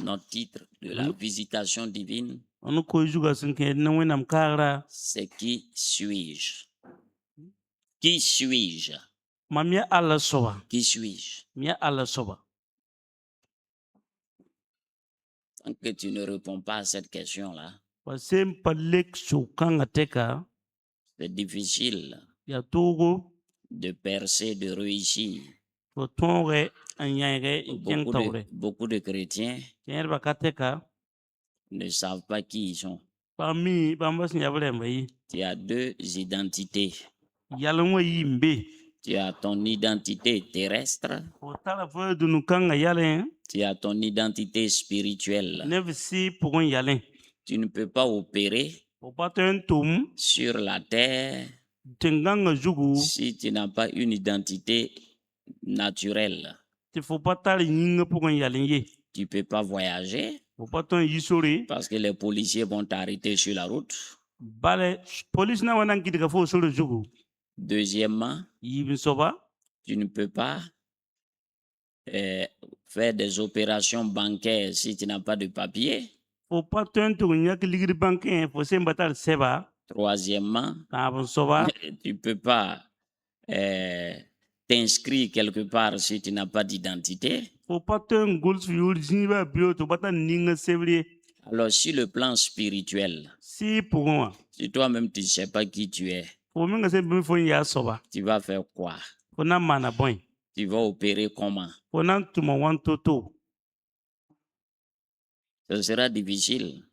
notre titre de la visitation divine, c'est qui suis-je? Qui suis-je? Qui suis-je? Tant que tu ne réponds pas à cette question-là, c'est difficile de percer, de réussir. Beaucoup de chrétiens ne savent pas qui ils sont. Tu as deux identités. Tu as ton identité terrestre. Tu as ton identité spirituelle. Tu ne peux pas opérer sur la terre si tu n'as pas une identité naturelle. Tu ne peux pas voyager parce que les policiers vont t'arrêter sur la route. Deuxièmement, tu ne peux pas faire des opérations bancaires si tu n'as pas de papier. Troisièmement, tu ne peux pas t'inscrire quelque part si tu n'as pas d'identité. Alors, sur le plan spirituel, si toi-même tu ne sais pas qui tu es, tu vas faire quoi? Tu vas opérer comment? Ce sera difficile.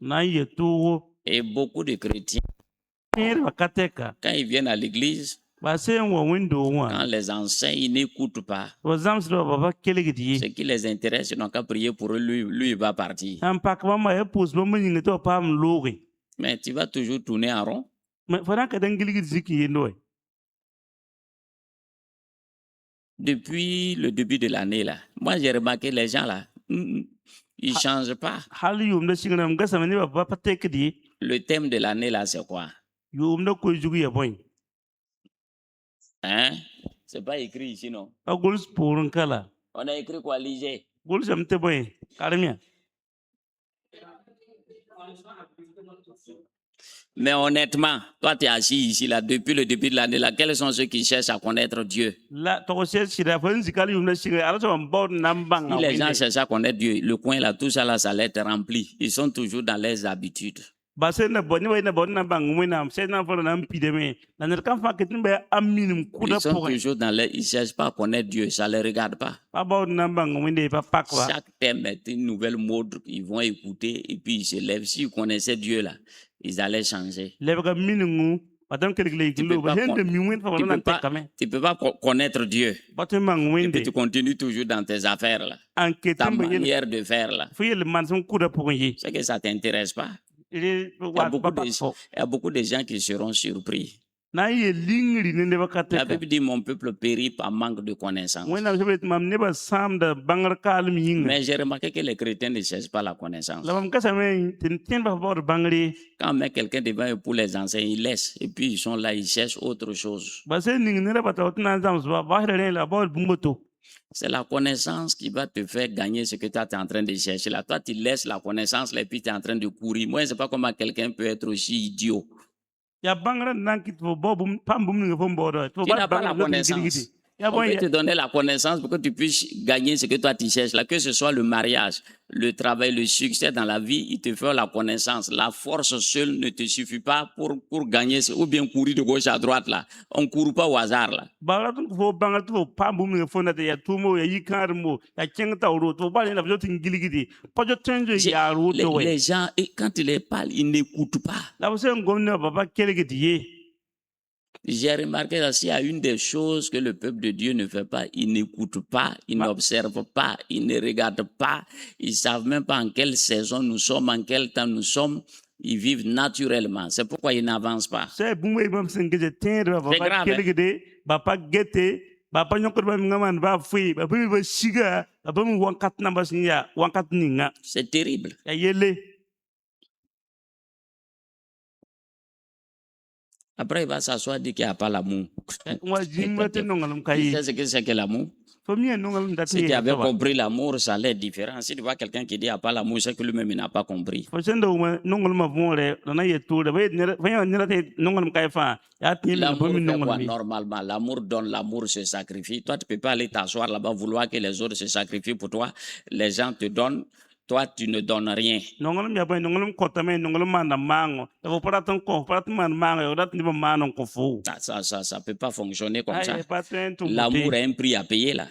Et beaucoup de chrétiens, quand ils viennent à l'église, quand les anciens n'écoutent pas, ce qui les intéresse, ils n'ont qu'à prier pour eux, lui il va partir. Mais tu vas toujours tourner en rond. Depuis le début de l'année, là, moi j'ai remarqué les gens là, ils ne changent pas. Le thème de l'année là, c'est quoi? Hein? C'est pas écrit ici, non? On a écrit quoi, lisez? Mais honnêtement, toi tu es assis ici là, depuis le début de l'année là, quels sont ceux qui cherchent à connaître Dieu? Si les gens cherchent à connaître Dieu, le coin là, tout ça là, ça l'est rempli. Ils sont toujours dans leurs habitudes. Ils sont toujours dans les... Ils ne cherchent pas à connaître Dieu, ça ne les regarde pas. Chaque thème est une nouvelle mode, ils vont écouter et puis ils se lèvent. S'ils connaissaient Dieu là, ils allaient changer. Tu ne peux pas connaître Dieu et puis tu continues toujours dans tes affaires là, ta manière de faire là. C'est que ça ne t'intéresse pas. Il y a beaucoup de gens qui seront surpris. La Bible dit mon peuple périt par manque de connaissance. Mais j'ai remarqué que les chrétiens ne cherchent pas la connaissance. Quand on met quelqu'un devant eux pour les enseigner, ils laissent. Et puis ils sont là, ils cherchent autre chose. C'est la connaissance qui va te faire gagner ce que toi tu es en train de chercher là. Toi, tu laisses la connaissance là et puis tu es en train de courir. Moi, je ne sais pas comment quelqu'un peut être aussi idiot. Tu n'as pas la connaissance. On peut te donner la connaissance pour que tu puisses gagner ce que toi tu cherches là, que ce soit le mariage, le travail, le succès dans la vie, il te fait la connaissance. La force seule ne te suffit pas pour gagner, ou bien courir de gauche à droite là. On ne court pas au hasard là. Les gens, quand tu les parles, ils n'écoutent pas. J'ai remarqué aussi à une des choses que le peuple de Dieu ne fait pas, ils n'écoutent pas, ils n'observent pas, ils ne regardent pas, ils ne savent même pas en quelle saison nous sommes, en quel temps nous sommes, ils vivent naturellement. C'est pourquoi ils n'avancent pas. C'est grave. C'est terrible. Après, il va s'asseoir et dire qu'il n'y a pas l'amour. Tu sais ce que c'est que l'amour? Si tu avais compris l'amour, ça allait être différent. Si tu vois quelqu'un qui dit pas l'amour, c'est que lui-même il n'a pas compris. L'amour, normalement, l'amour donne, l'amour se sacrifie. Toi, tu ne peux pas aller t'asseoir là-bas, vouloir que les autres se sacrifient pour toi. Les gens te donnent. Toi, tu ne donnes rien. Ça ne peut pas fonctionner comme ça. L'amour a un prix à payer là.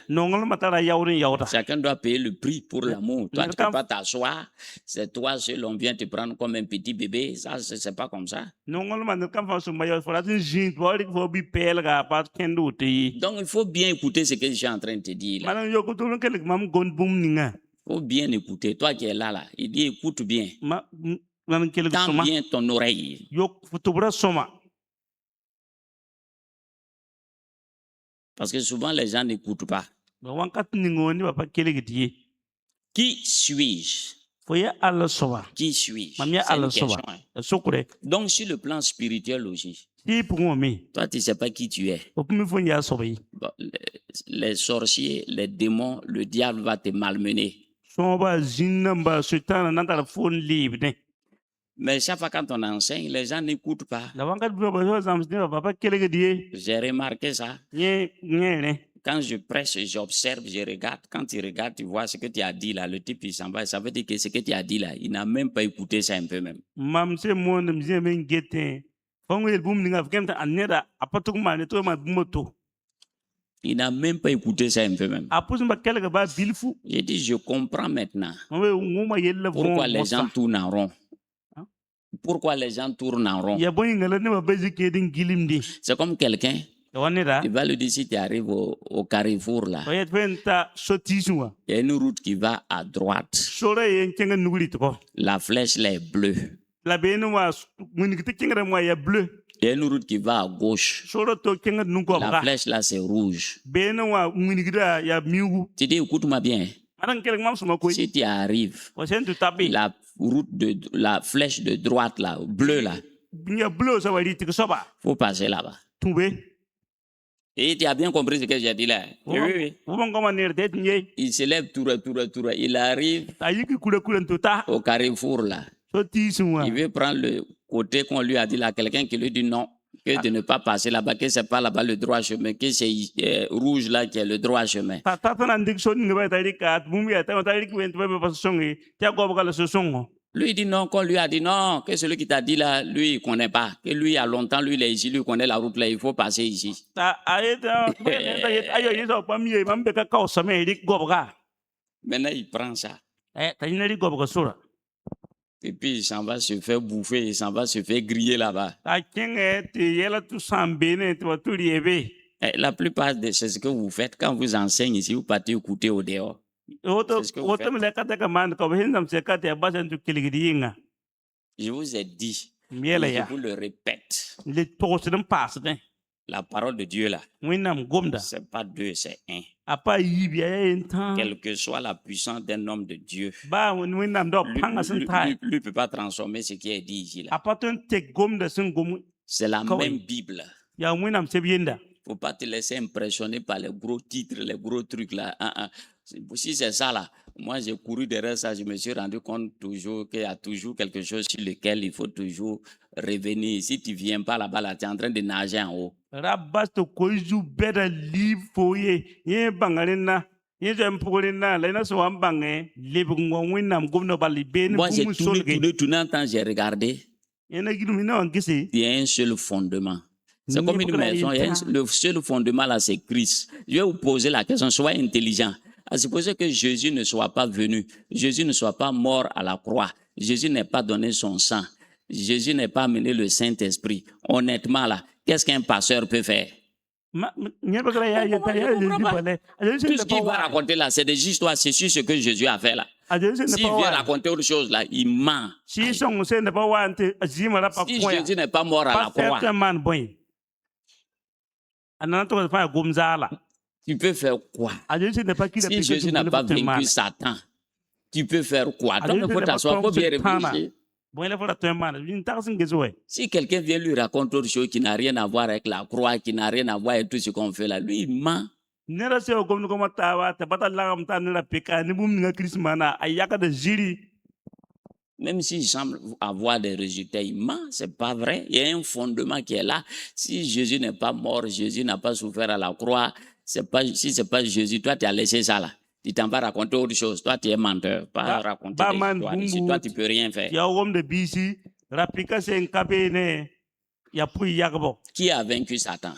Chacun doit payer le prix pour l'amour. Toi, tu ne peux pas t'asseoir. C'est toi seul, on vient te prendre comme un petit bébé. Ça, c'est pas comme ça. Donc, il faut bien écouter ce que je suis en train de te dire là. Il faut bien écouter. Toi qui es là, il dit écoute bien. Tends bien ton oreille. Parce que souvent les gens n'écoutent pas. Qui suis-je? Qui suis-je? C'est une question. Donc sur le plan spirituel aussi, toi tu ne sais pas qui tu es. Bon, les sorciers, les démons, le diable va te malmener. Mais chaque fois quand on enseigne, les gens n'écoutent pas. J'ai remarqué ça. Quand je prêche, j'observe, je regarde. Quand tu regardes, tu vois ce que tu as dit là. Le type, il s'en va. Ça veut dire que ce que tu as dit là, il n'a même pas écouté ça un peu même. Il n'a même pas écouté ça un peu même. J'ai dit, je comprends maintenant pourquoi les gens tournent en rond. Pourquoi les gens tournent en rond. C'est comme quelqu'un, il va lui dire si tu arrives au carrefour là, il y a une route qui va à droite. La flèche là est bleue. Il y a une route qui va à gauche. La flèche là c'est rouge. Tu dis écoute-moi bien. Si tu arrives, la flèche de droite là, bleue là, faut passer là-bas. Et tu as bien compris ce que j'ai dit là. Oui. Il se lève tout. Il arrive au carrefour là. Il veut prendre le côté qu'on lui a dit là. Quelqu'un qui lui dit non, que de ne pas passer là-bas, que c'est pas là-bas le droit chemin, que c'est rouge là qui est le droit chemin. Lui il dit non, qu'on lui a dit non, que celui qui t'a dit là, lui il connaît pas, que lui il y a longtemps, lui il est ici, lui il connaît la route là, il faut passer ici. Maintenant il prend ça. Et puis il s'en va se faire bouffer, il s'en va se faire griller là-bas. La plupart de c'est ce que vous faites quand vous enseignez ici, vous partez écouter au dehors. C'est ce que vous faites. Je vous ai dit, je vous le répète. La parole de Dieu là, c'est pas deux, c'est un. Quelle que soit la puissance d'un homme de Dieu, lui ne peut pas transformer ce qui est dit ici là. C'est la même Bible. Il ne faut pas te laisser impressionner par les gros titres, les gros trucs là. Si c'est ça là, moi j'ai couru derrière ça, je me suis rendu compte toujours qu'il y a toujours quelque chose sur lequel il faut toujours revenir. Si tu ne viens pas là-bas, là, tu es en train de nager en haut. Moi, j'ai tourné en temps, j'ai regardé. Il y a un seul fondement. C'est comme une maison. Le seul fondement là, c'est Christ. Je vais vous poser la question, soyez intelligent. À supposer que Jésus ne soit pas venu, Jésus ne soit pas mort à la croix, Jésus n'ait pas donné son sang, Jésus n'ait pas amené le Saint-Esprit. Honnêtement là, qu'est-ce qu'un pasteur peut faire? Tout ce qu'il va raconter là, c'est des histoires, c'est sur ce que Jésus a fait là. S'il vient raconter autre chose là, il ment. Si Jésus n'est pas mort à la croix, tu peux faire quoi? Si Jésus n'a pas vaincu Satan, tu peux faire quoi? Donc il faut t'asseoir, il faut bien réfléchir. Si quelqu'un vient lui raconter autre chose qui n'a rien à voir avec la croix, qui n'a rien à voir avec tout ce qu'on fait là, lui il ment. Nera se o gomno koma tawa te bata lagam ta nera peka ni bum nga krismana ayaka de jiri. Même s'il semble avoir des résultats immenses, c'est pas vrai. Il y a un fondement qui est là. Si Jésus n'est pas mort, Jésus n'a pas souffert à la croix, si c'est pas Jésus, toi tu as laissé ça là. Tu t'en vas raconter autre chose. Toi tu es menteur, pas raconter des histoires. Ici, toi tu peux rien faire. Qui a vaincu Satan?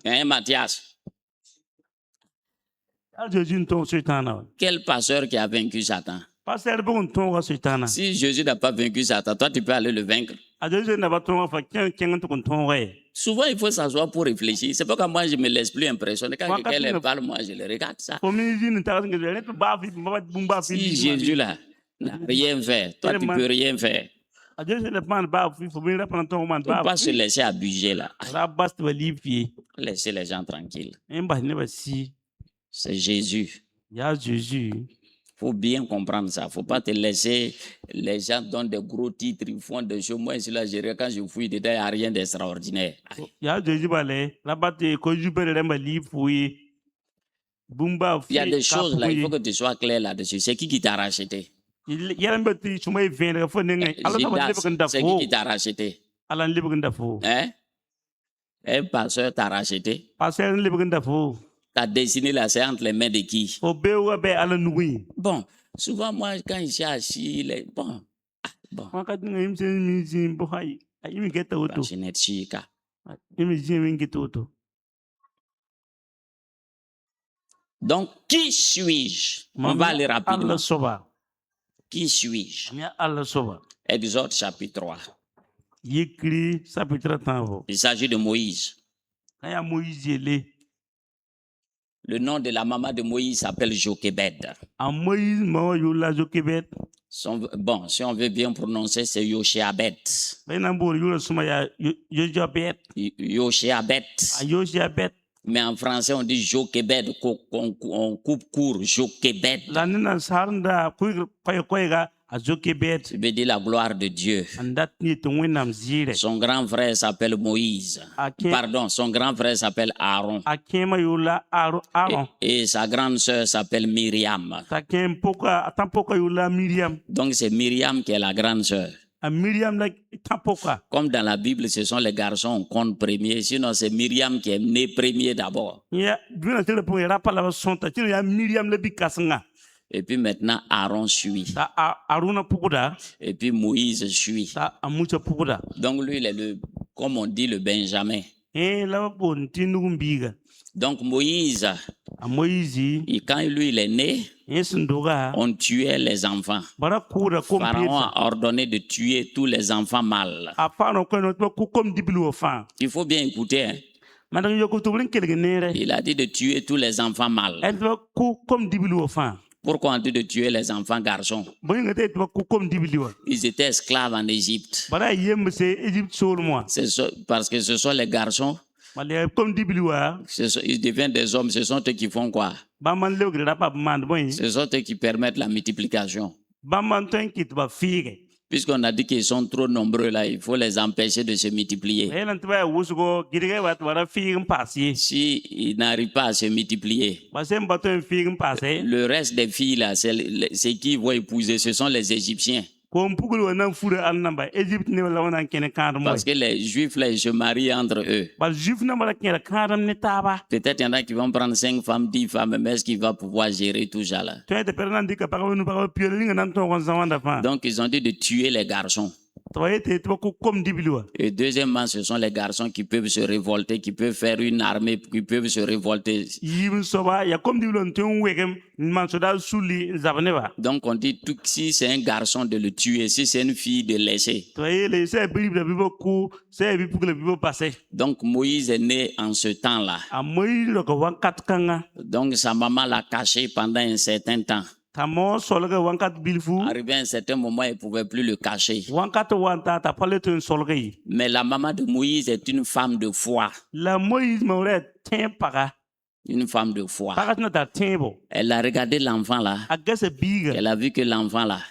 Hein, Matthias? Quel pasteur qui a vaincu Satan? Si Jésus n'a pas vaincu Satan, toi tu peux aller le vaincre. Souvent il faut s'asseoir pour réfléchir. C'est pourquoi moi je me laisse plus impressionner. Quand quelqu'un parle, moi je le regarde ça. Si Jésus là n'a rien fait, toi tu peux rien faire. Il ne faut pas se laisser abuser là. Laissez les gens tranquilles. C'est Jésus. Il faut bien comprendre ça. Il ne faut pas te laisser. Les gens donnent des gros titres, ils font des choses. Moi, ici, là, quand je fouille dedans, il n'y a rien d'extraordinaire. Il y a des choses là, il faut que tu sois clair là-dessus. C'est qui t'a racheté? C'est qui t'a racheté? Hein? Un pasteur t'a racheté? Ta destinée là, c'est entre les mains de qui? Bon, souvent moi, quand je suis assis, bon. Donc, qui suis-je? On va aller rapidement. Qui suis-je? Exode chapitre 3. Il s'agit de Moïse. Le nom de la maman de Moïse s'appelle Jochebed. Bon, si on veut bien prononcer, c'est Yochebed. Yochebed. Mais en français, on dit Jochebed. On coupe court, Jochebed. Ça veut dire la gloire de Dieu. Son grand frère s'appelle Moïse. Pardon, son grand frère s'appelle Aaron. Et sa grande sœur s'appelle Myriam. Donc c'est Myriam qui est la grande sœur. Comme dans la Bible, ce sont les garçons qu'on compte premier. Sinon, c'est Myriam qui est née premier d'abord. Et puis maintenant, Aaron suit. Et puis Moïse suit. Donc lui, il est comme on dit, le Benjamin. Donc Moïse, quand lui il est né, on tuait les enfants. Pharaon a ordonné de tuer tous les enfants mâles. Il faut bien écouter. Hein? Il a dit de tuer tous les enfants mâles. Pourquoi on dit de tuer les enfants garçons? Ils étaient esclaves en Égypte. Parce que ce sont les garçons. Ils deviennent des hommes. Ce sont eux qui font quoi? Ce sont eux qui permettent la multiplication. Puisqu'on a dit qu'ils sont trop nombreux là, il faut les empêcher de se multiplier. Si ils n'arrivent pas à se multiplier, le reste des filles là, c'est qui vont épouser, ce sont les Égyptiens. Parce que les Juifs là, ils se marient entre eux. Peut-être il y en a qui vont prendre 5 femmes, 10 femmes, mais est-ce qu'il va pouvoir gérer tout ça là? Donc ils ont dit de tuer les garçons. Et deuxièmement, ce sont les garçons qui peuvent se révolter, qui peuvent faire une armée, qui peuvent se révolter. Donc on dit si c'est un garçon de le tuer, si c'est une fille de laisser. Donc Moïse est né en ce temps-là. Donc sa maman l'a caché pendant un certain temps. Arrivé à un certain moment, il ne pouvait plus le cacher. Mais la maman de Moïse est une femme de foi. Une femme de foi. Elle a regardé l'enfant là. Elle a vu que l'enfant là,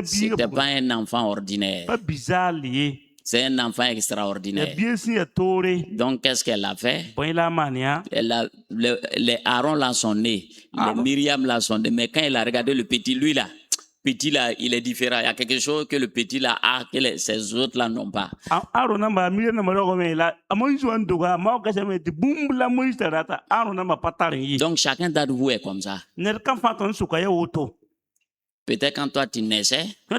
c'était pas un enfant ordinaire. C'est un enfant extraordinaire. Donc, qu'est-ce qu'elle a fait? Les Aaron là sont nés, les Myriam là sont nés, mais quand elle a regardé le petit, lui là, petit là, il est différent. Il y a quelque chose que le petit là a, que ces autres là n'ont pas. Donc, chacun d'entre vous est comme ça. Peut-être quand toi tu naissais, il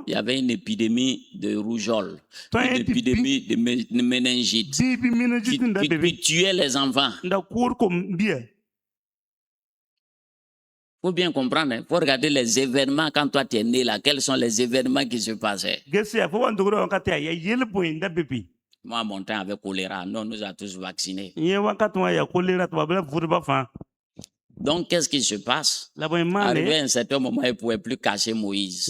y avait une épidémie de rougeole, une épidémie de méningite qui tuait les enfants. Il faut bien comprendre, il faut regarder les événements quand toi tu es né là. Quels sont les événements qui se passaient? Moi, à mon temps, avec choléra, nous a tous vaccinés. Donc, qu'est-ce qui se passe? Arrivé à un certain moment, elle ne pouvait plus cacher Moïse.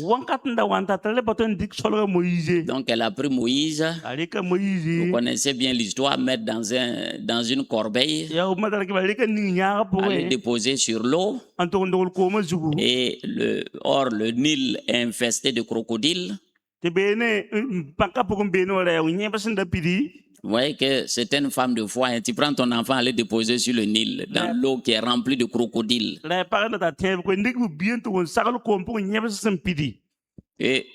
Donc, elle a pris Moïse. Vous connaissez bien l'histoire, mettre dans une corbeille, aller déposer sur l'eau. Et le Nil est infesté de crocodiles. Vous voyez que c'est une femme de foi. Hein. Tu prends ton enfant, aller déposer sur le Nil, dans l'eau qui est remplie de crocodiles. Et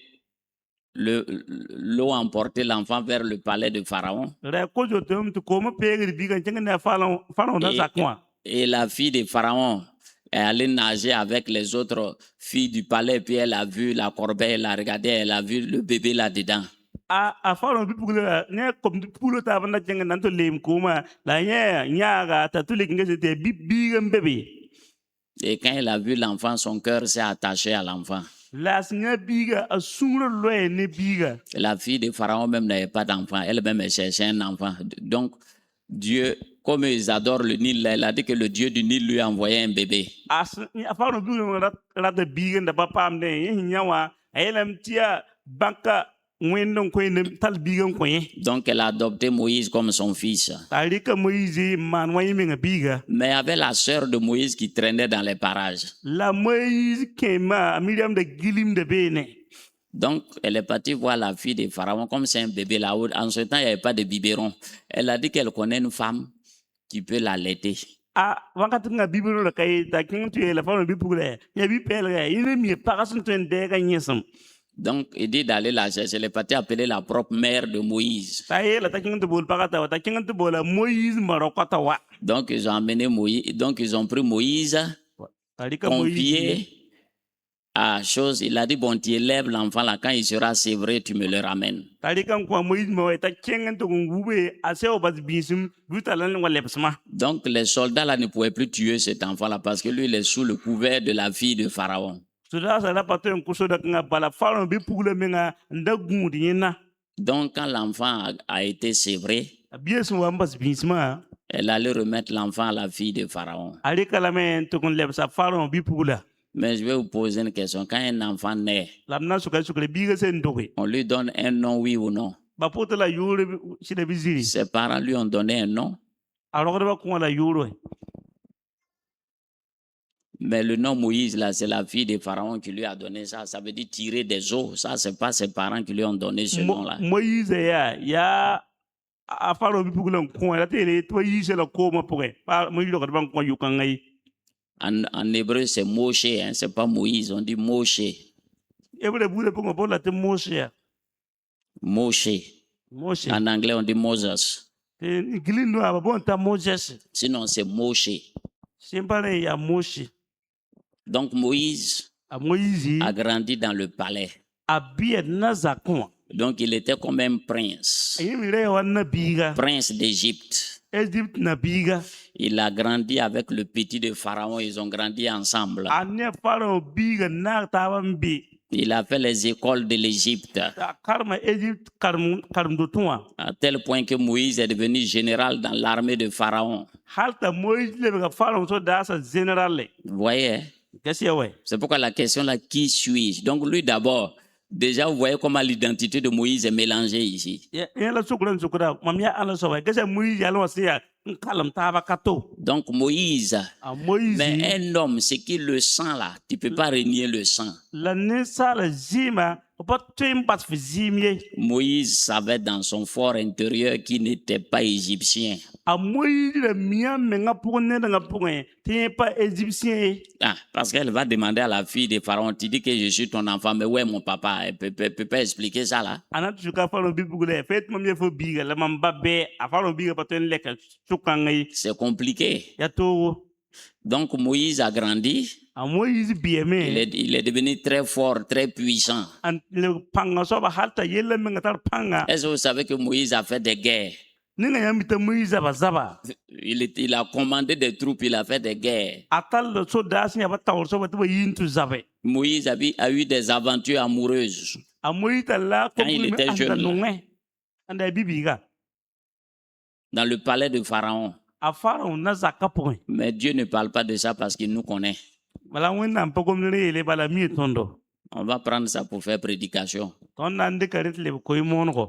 l'eau a emporté l'enfant vers le palais de Pharaon. Et la fille de Pharaon est allée nager avec les autres filles du palais, puis elle a vu la corbeille, elle a regardé, elle a vu le bébé là-dedans. Et quand elle a vu l'enfant, son cœur s'est attaché à l'enfant. La fille de Pharaon même n'avait pas d'enfant, elle-même cherchait un enfant. Donc, Dieu, comme ils adorent le Nil, elle a dit que le Dieu du Nil lui a envoyé un bébé. Donc, elle a adopté Moïse comme son fils. Mais avait la sœur de Moïse qui traînait dans les parages. Donc, elle est partie voir la fille de Pharaon comme c'est un bébé là-haut. En ce temps, il n'y avait pas de biberon. Elle a dit qu'elle connaît une femme qui peut l'allaiter. Donc, il dit d'aller la chercher. Elle est partie appeler la propre mère de Moïse. Donc, ils ont amené Moïse. Donc, ils ont pris Moïse, confié à chose. Il a dit, bon, tu élèves l'enfant là. Quand il sera sévré, tu me le ramènes. Donc, les soldats là ne pouvaient plus tuer cet enfant là parce que lui, il est sous le couvert de la fille de Pharaon. Donc, quand l'enfant a été sévré, elle allait remettre l'enfant à la fille de Pharaon. Mais je vais vous poser une question. Quand un enfant naît, on lui donne un nom, oui ou non? Ses parents lui ont donné un nom. Mais le nom Moïse, là, c'est la fille de Pharaon qui lui a donné ça. Ça veut dire tirer des eaux. Ça, c'est pas ses parents qui lui ont donné ce nom-là. Moïse, en hébreu, c'est Moshe, hein, c'est pas Moïse, on dit Moshe. Moshe. En anglais, on dit Moses. Sinon, c'est Moshe. Donc, Moïse a grandi dans le palais. Donc, il était comme un prince. Prince d'Égypte. Il a grandi avec le petit de Pharaon. Ils ont grandi ensemble. Il a fait les écoles de l'Égypte. À tel point que Moïse est devenu général dans l'armée de Pharaon. Vous voyez? C'est pourquoi la question là, qui suis-je? Donc lui d'abord, déjà vous voyez comment l'identité de Moïse est mélangée ici. Donc Moïse, mais un homme, c'est qui le sang là, tu ne peux pas renier le sang. Moïse savait dans son fort intérieur qu'il n'était pas égyptien. Ah, parce qu'elle va demander à la fille de Pharaon, tu dis que je suis ton enfant, mais où est mon papa? Elle peut pas expliquer ça là. C'est compliqué. Donc Moïse a grandi. Il est devenu très fort, très puissant. Est-ce que vous savez que Moïse a fait des guerres? Il a commandé des troupes, il a fait des guerres. Moïse a eu des aventures amoureuses quand il était jeune. Dans le palais de Pharaon. Mais Dieu ne parle pas de ça parce qu'il nous connaît. On va prendre ça pour faire prédication.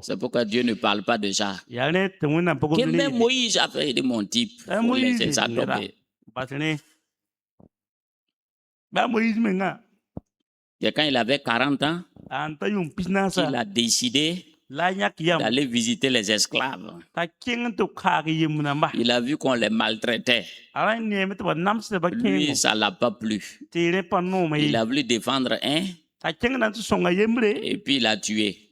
C'est pourquoi Dieu ne parle pas de ça. Que même Moïse a fait de mon type. Faut laisser ça tomber. Et quand il avait 40 ans, il a décidé d'aller visiter les esclaves. Il a vu qu'on les maltraitait. Lui, ça ne l'a pas plu. Il a voulu défendre un. Et puis il a tué.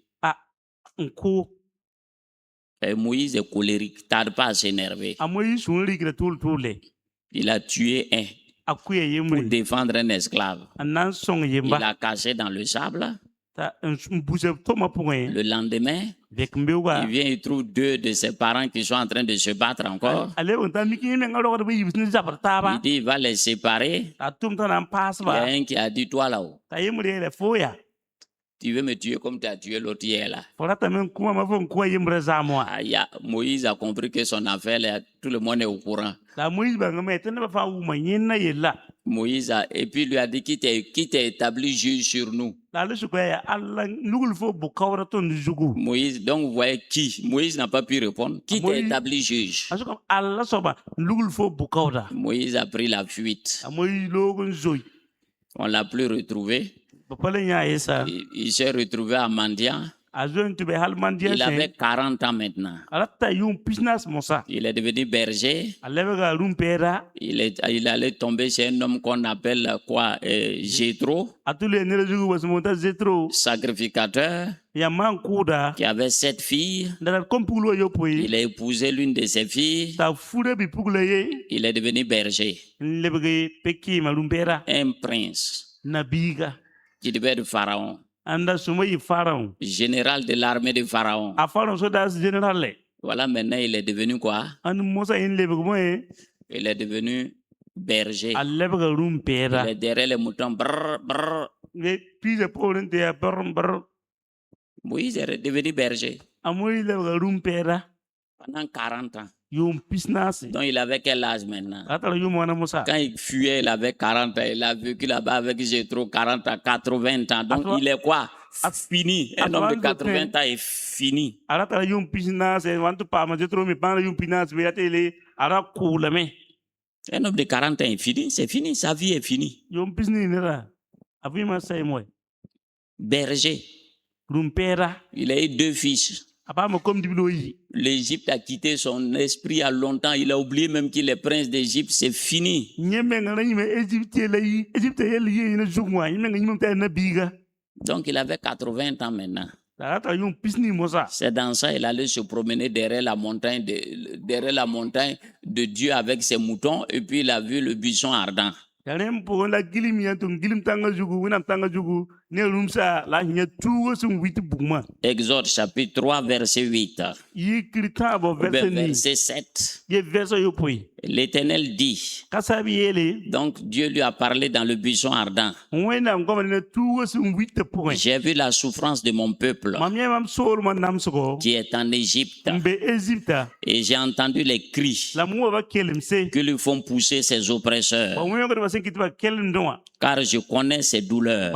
Et Moïse est colérique, il ne tarde pas à s'énerver. Il a tué un pour défendre un esclave. Il l'a caché dans le sable. Le lendemain, il vient et trouve deux de ses parents qui sont en train de se battre encore. Il dit il va les séparer. Il y a un qui a dit toi là-haut, tu veux me tuer comme tu as tué l'autre hier là. Moïse a compris que son affaire, là, tout le monde est au courant. Moïse a, et puis lui a dit qui t'a établi juge sur nous. Moïse, donc vous voyez qui? Moïse n'a pas pu répondre. Qui t'a établi juge? Moïse a pris la fuite. On ne l'a plus retrouvé. Il s'est retrouvé à Mandia. Il avait 40 ans maintenant. Il est devenu berger. Il allait tomber chez un homme qu'on appelle quoi? Jéthro. Sacrificateur. Qui avait 7 filles. Il a épousé l'une de ses filles. Il est devenu berger. Un prince. Qui devait être Pharaon. Général de l'armée de Pharaon. Voilà, maintenant il est devenu quoi? Il est devenu berger. Il est derrière les moutons. Moïse est devenu berger. Pendant 40 ans. Donc il avait quel âge maintenant? Quand il fuyait, il avait 40 ans. Il a vécu là-bas avec Jéthro 40 à 80 ans. Donc il est quoi? Fini. Un homme de 80 ans est fini. Un homme de 40 ans est fini. C'est fini. Sa vie est finie. Berger. Il a eu 2 fils. L'Égypte a quitté son esprit il y a longtemps. Il a oublié même qu'il est prince d'Égypte. C'est fini. Donc il avait 80 ans maintenant. C'est dans ça qu'il allait se promener derrière la montagne de Dieu avec ses moutons. Et puis il a vu le buisson ardent. Exode chapitre 3 verset 8. Verset 7. L'Éternel dit, donc Dieu lui a parlé dans le buisson ardent. J'ai vu la souffrance de mon peuple qui est en Égypte et j'ai entendu les cris que lui font pousser ses oppresseurs. Car je connais ses douleurs.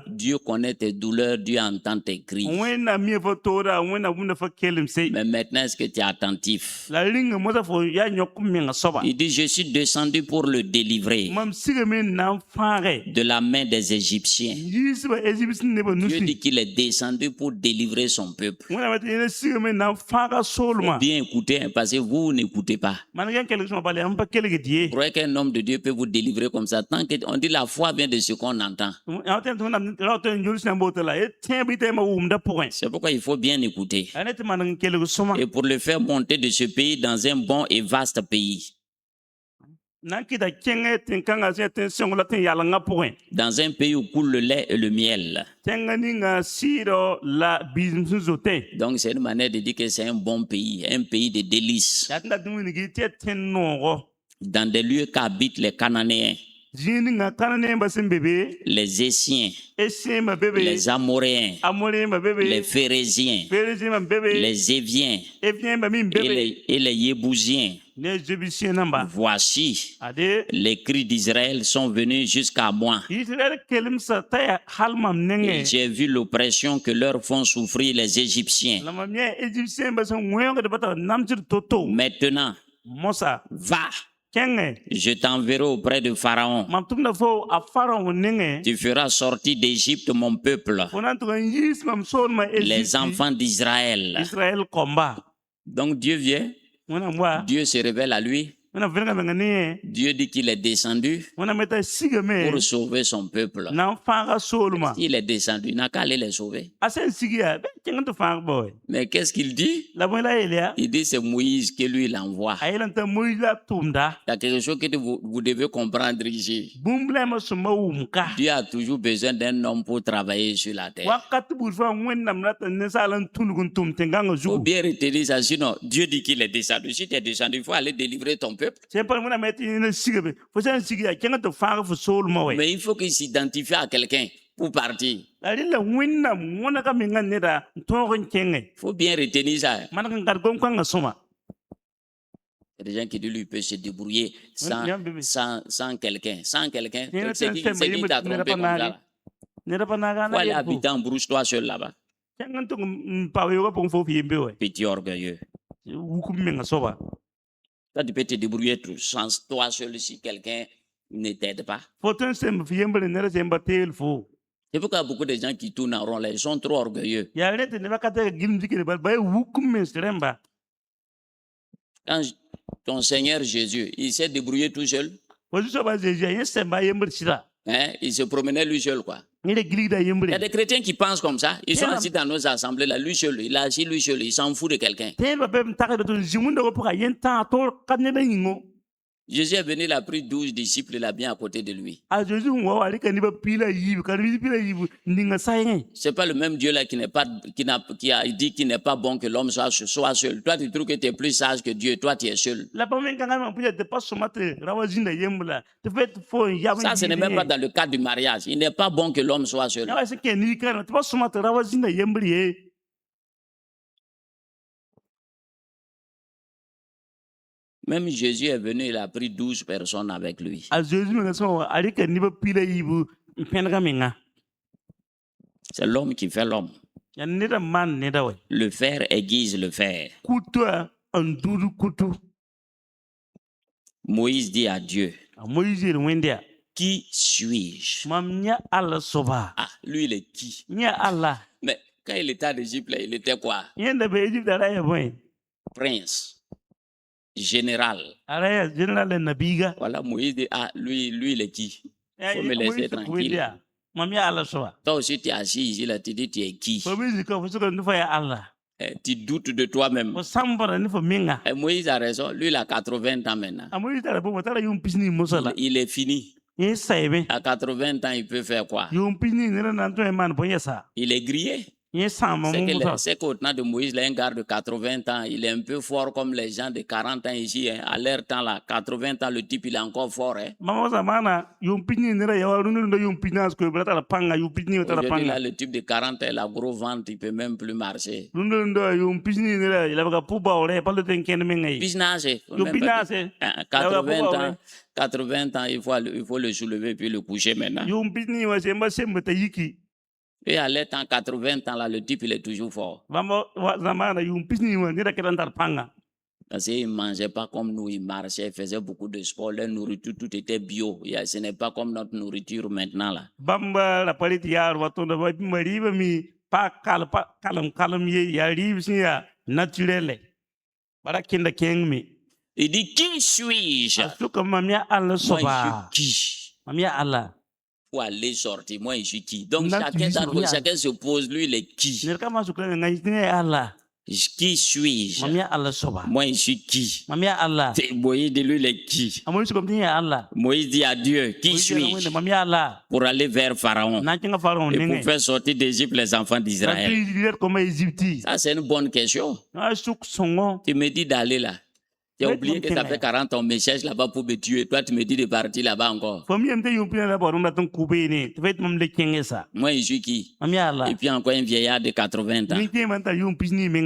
Dieu connaît tes douleurs, Dieu entend tes cris. Mais maintenant, est-ce que tu es attentif? Il dit, je suis descendu pour le délivrer de la main des Égyptiens. Dieu dit qu'il est descendu pour délivrer son peuple. Bien écoutez, parce que vous n'écoutez pas. Vous croyez qu'un homme de Dieu peut vous délivrer comme ça? Tant qu'on dit la foi vient de ce qu'on entend. C'est pourquoi il faut bien écouter. Et pour le faire monter de ce pays dans un bon et vaste pays. Dans un pays où coule le lait et le miel. Donc c'est une manière de dire que c'est un bon pays, un pays de délices. Dans des lieux qu'habitent les Cananéens, les Essiens, les Amoréens, les Phérésiens, les Éviens et les Yébousiens. Voici, les cris d'Israël sont venus jusqu'à moi. J'ai vu l'oppression que leur font souffrir les Égyptiens. Maintenant, va. Je t'enverrai auprès de Pharaon. Tu feras sortir d'Égypte mon peuple, les enfants d'Israël. Donc Dieu vient, Dieu se révèle à lui. Dieu dit qu'il est descendu pour sauver son peuple. Il est descendu, il n'a qu'à aller les sauver. Mais qu'est-ce qu'il dit? Il dit c'est Moïse qui lui l'envoie. Il y a quelque chose que vous devez comprendre ici. Dieu a toujours besoin d'un homme pour travailler sur la terre. Il faut bien retenir ça, sinon Dieu dit qu'il est descendu. Si tu es descendu, il faut aller délivrer ton peuple. Mais il faut qu'il s'identifie à quelqu'un pour partir. Il faut bien retenir ça. Il y a des gens qui disent lui peut se débrouiller sans quelqu'un. Sans quelqu'un, c'est qui t'a trompé comme ça. Il faut aller habiter en brouche-toi seul là-bas. Petit orgueilleux. Toi, tu peux te débrouiller sans toi seul si quelqu'un ne t'aide pas. C'est pourquoi beaucoup de gens qui tournent en rond là, ils sont trop orgueilleux. Quand ton Seigneur Jésus, il s'est débrouillé tout seul. Hein? Il se promenait lui seul, quoi. Il y a des chrétiens qui pensent comme ça. Ils sont assis dans nos assemblées là, lui seul, il est assis lui seul, il s'en fout de quelqu'un. Jésus est venu, il a pris 12 disciples, il a bien à côté de lui. C'est pas le même Dieu là qui a dit qu'il n'est pas bon que l'homme soit seul. Toi, tu trouves que tu es plus sage que Dieu, toi, tu es seul. Ça, ce n'est même pas dans le cadre du mariage. Il n'est pas bon que l'homme soit seul. Même Jésus est venu, il a pris 12 personnes avec lui. C'est l'homme qui fait l'homme. Le fer aiguise le fer. Moïse dit à Dieu, qui suis-je? Ah, lui, il est qui? Mais quand il était en Égypte, il était quoi? Prince. Général. Voilà, Moïse dit, ah, lui, il est qui? Il faut me laisser tranquille. Toi aussi, tu es assis ici, là, tu dis, tu es qui? Tu doutes de toi-même. Moïse a raison, lui, il a 80 ans maintenant. Il est fini. À 80 ans, il peut faire quoi? Il est grillé. C'est qu'au temps de Moïse, là, un gars de 80 ans, il est un peu fort comme les gens de 40 ans ici. Hein. À leur temps, là, 80 ans, le type, il est encore fort. Hein. Aujourd'hui, là, le type de 40 ans, il a gros ventre, il ne peut même plus marcher. 80 ans, il faut le soulever puis le coucher maintenant. Et à l'aide en 80 ans, là, le type, il est toujours fort. Parce qu'il ne mangeait pas comme nous, il marchait, il faisait beaucoup de sport, leur nourriture, tout était bio. Ce n'est pas comme notre nourriture maintenant. Là. Il dit, qui suis-je? Moi, je suis qui? Pour aller sortir, moi, je suis qui? Donc, chacun se pose, lui, il est qui? Qui suis-je? Moi, je suis qui? Moïse dit, lui, il est qui? Moïse dit à Dieu, qui suis-je? Pour aller vers Pharaon et pour faire sortir d'Égypte les enfants d'Israël. Ça, c'est une bonne question. Tu me dis d'aller là. Tu as oublié que tu as fait 40 ans, on me cherche là-bas pour me tuer. Toi, tu me dis de partir là-bas encore. Moi, je suis qui? Et puis encore un vieillard de 80 ans.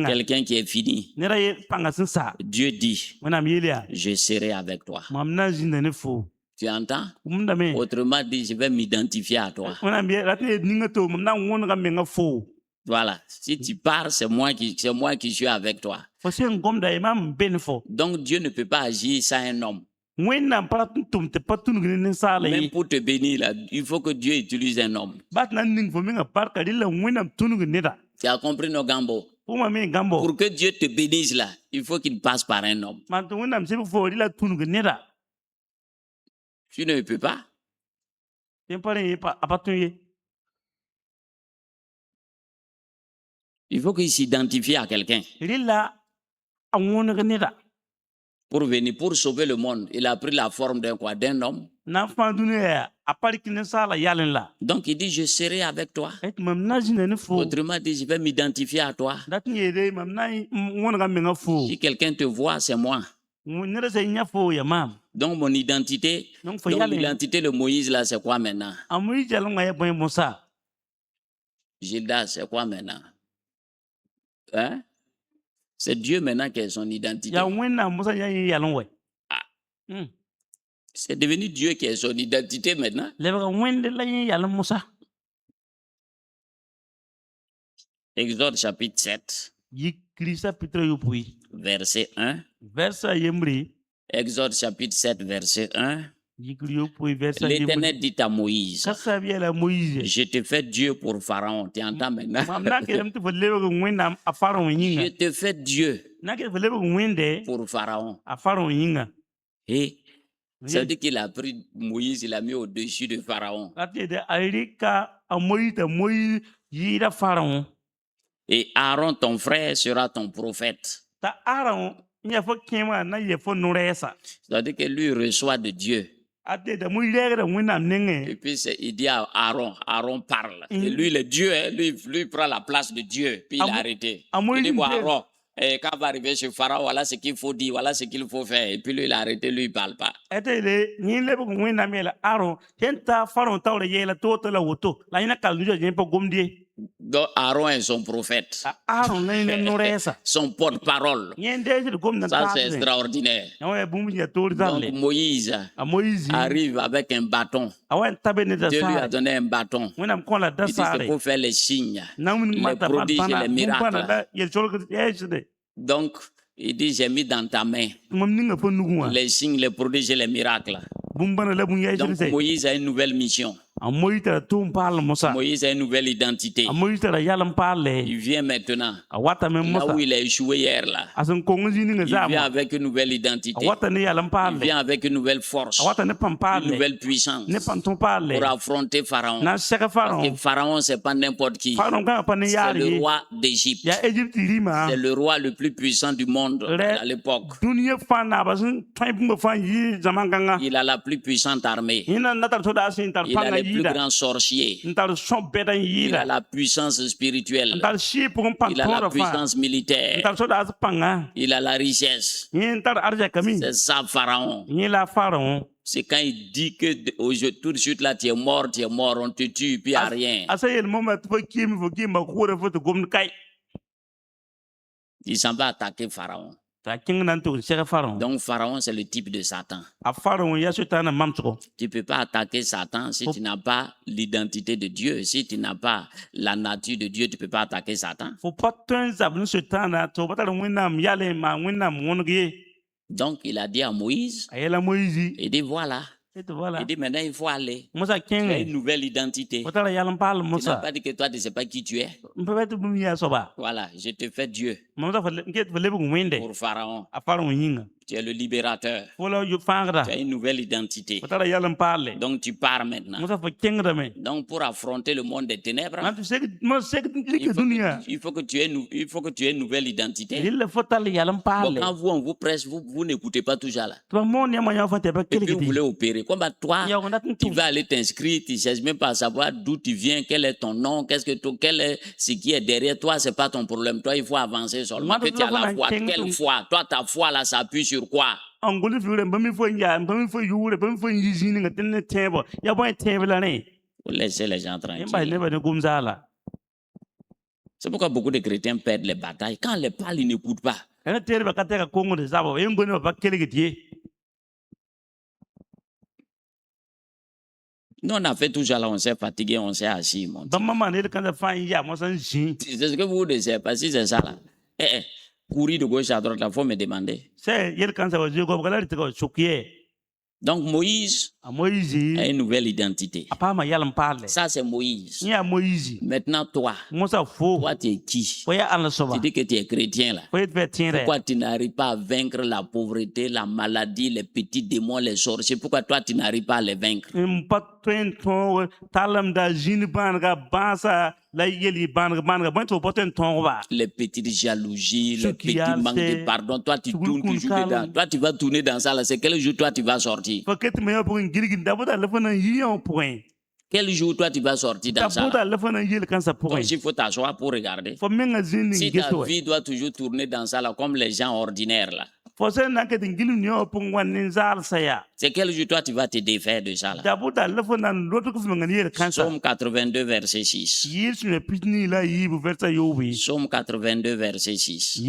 Quelqu'un qui est fini. Dieu dit, je serai avec toi. Tu entends? Autrement dit, je vais m'identifier à toi. Voilà. Si tu pars, c'est moi qui suis avec toi. Donc Dieu ne peut pas agir sans un homme. Même pour te bénir, là, il faut que Dieu utilise un homme. Tu as compris nos gambos? Pour que Dieu te bénisse là, il faut qu'il passe par un homme. Tu ne peux pas. Il faut qu'il s'identifie à quelqu'un. Pour venir, pour sauver le monde, il a pris la forme d'un homme. Donc il dit, je serai avec toi. Autrement dit, je vais m'identifier à toi. Si quelqu'un te voit, c'est moi. Donc mon identité, l'identité de Moïse là, c'est quoi maintenant? Gildas, c'est quoi maintenant? Hein? C'est Dieu maintenant qui est son identité. C'est devenu Dieu qui est son identité maintenant. Exode chapitre 7. Verset 1. Exode chapitre 7, verset 1. L'Éternel dit à Moïse, je te fais Dieu pour Pharaon. Tu entends maintenant? Je te fais Dieu pour Pharaon. Et ça veut dire qu'il a pris Moïse, il l'a mis au-dessus de Pharaon. Et Aaron, ton frère, sera ton prophète. C'est-à-dire que lui reçoit de Dieu. Et puis il dit à Aaron, Aaron parle. Et lui, le Dieu, lui prend la place de Dieu. Puis il a arrêté. Il dit, bon, Aaron, quand on va arriver chez Pharaon, voilà ce qu'il faut dire, voilà ce qu'il faut faire. Et puis lui, il a arrêté, lui, il ne parle pas. Donc Aaron est son prophète. Son porte-parole. Ça, c'est extraordinaire. Donc Moïse arrive avec un bâton. Dieu lui a donné un bâton. Il dit, c'est pour faire les signes, les prodiges et les miracles. Donc, il dit, j'ai mis dans ta main les signes, les prodiges et les miracles. Donc Moïse a une nouvelle mission. Moïse a une nouvelle identité. Il vient maintenant. Là où il a échoué hier là. Il vient avec une nouvelle identité. Il vient avec une nouvelle force. Une nouvelle puissance. Pour affronter Pharaon. Parce que Pharaon, c'est pas n'importe qui. C'est le roi d'Égypte. C'est le roi le plus puissant du monde à l'époque. Il a la plus puissante armée. Il a les plus grand sorcier. Il a la puissance spirituelle. Il a la puissance militaire. Il a la richesse. C'est ça, Pharaon. C'est quand il dit que tout de suite là, tu es mort, on te tue, puis il n'y a rien. Il s'en va attaquer Pharaon. Donc Pharaon, c'est le type de Satan. Tu ne peux pas attaquer Satan si tu n'as pas l'identité de Dieu. Si tu n'as pas la nature de Dieu, tu ne peux pas attaquer Satan. Donc il a dit à Moïse, il dit voilà. Il dit maintenant il faut aller. Tu as une nouvelle identité. Tu n'as pas dit que toi tu ne sais pas qui tu es. Voilà, je te fais Dieu. Pour Pharaon. Tu es le libérateur. Tu as une nouvelle identité. Donc tu pars maintenant. Donc pour affronter le monde des ténèbres, il faut que tu aies une nouvelle identité. Bon, quand on vous presse, vous n'écoutez pas tout ça là. Et puis vous voulez opérer. Comme toi, tu vas aller t'inscrire, tu ne cherches même pas à savoir d'où tu viens, quel est ton nom, quel est ce qui est derrière toi, ce n'est pas ton problème. Toi, il faut avancer seulement. Que tu as la foi. Quelle foi? Toi, ta foi là s'appuie sur quoi? Faut laisser les gens tranquilles. C'est pourquoi beaucoup de chrétiens perdent les batailles. Quand les parlent, ils n'écoutent pas. Nous, on a fait tout ça là, on s'est fatigué, on s'est assis. C'est ce que vous ne savez pas, si c'est ça là. Courir de gauche à droite, il faut me demander. Donc Moïse a une nouvelle identité. Ça c'est Moïse. Maintenant toi tu es qui? Tu dis que tu es chrétien là. Pourquoi tu n'arrives pas à vaincre la pauvreté, la maladie, les petits démons, les sorciers? Pourquoi toi tu n'arrives pas à les vaincre? Les petites jalousies, les petits manques de pardon, toi tu tournes toujours dedans. Toi tu vas tourner dans ça là, c'est quel jour toi tu vas sortir? Quel jour toi tu vas sortir dans ça là? Donc il faut t'asseoir pour regarder. Si ta vie doit toujours tourner dans ça là comme les gens ordinaires là, c'est quel jour toi tu vas te défaire de ça là? Psaume 82 verset 6. Psaume 82 verset 6.